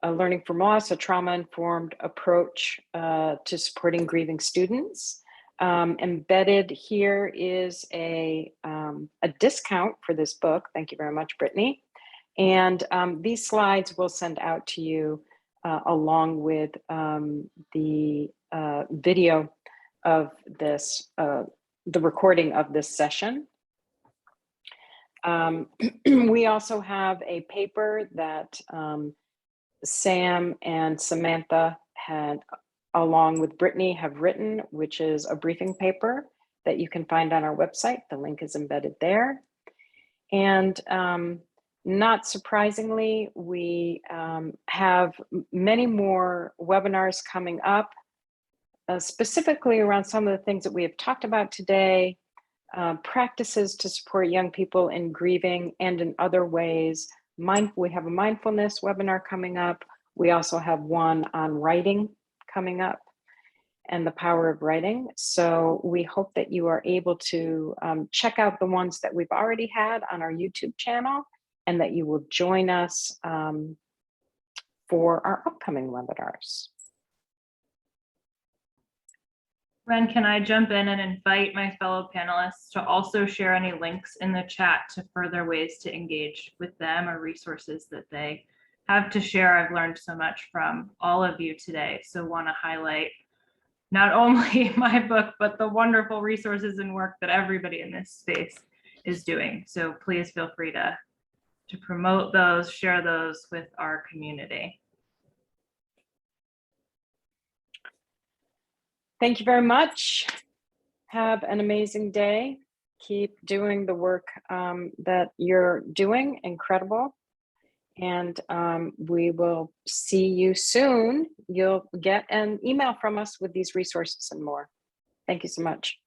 Learning from Loss, a trauma-informed approach to supporting grieving students. Embedded here is a discount for this book. Thank you very much, Brittany. And these slides we'll send out to you along with the video of this, the recording of this session. We also have a paper that Sam and Samantha had, along with Brittany, have written, which is a briefing paper that you can find on our website. The link is embedded there. And not surprisingly, we have many more webinars coming up, specifically around some of the things that we have talked about today, practices to support young people in grieving and in other ways. We have a mindfulness webinar coming up. We also have one on writing coming up and the power of writing. So we hope that you are able to check out the ones that we've already had on our YouTube channel, and that you will join us for our upcoming webinars. Ren, can I jump in and invite my fellow panelists to also share any links in the chat to further ways to engage with them or resources that they have to share? I've learned so much from all of you today, so want to highlight not only my book, but the wonderful resources and work that everybody in this space is doing. So please feel free to promote those, share those with our community. Thank you very much. Have an amazing day. Keep doing the work that you're doing, incredible. And we will see you soon. You'll get an email from us with these resources and more. Thank you so much.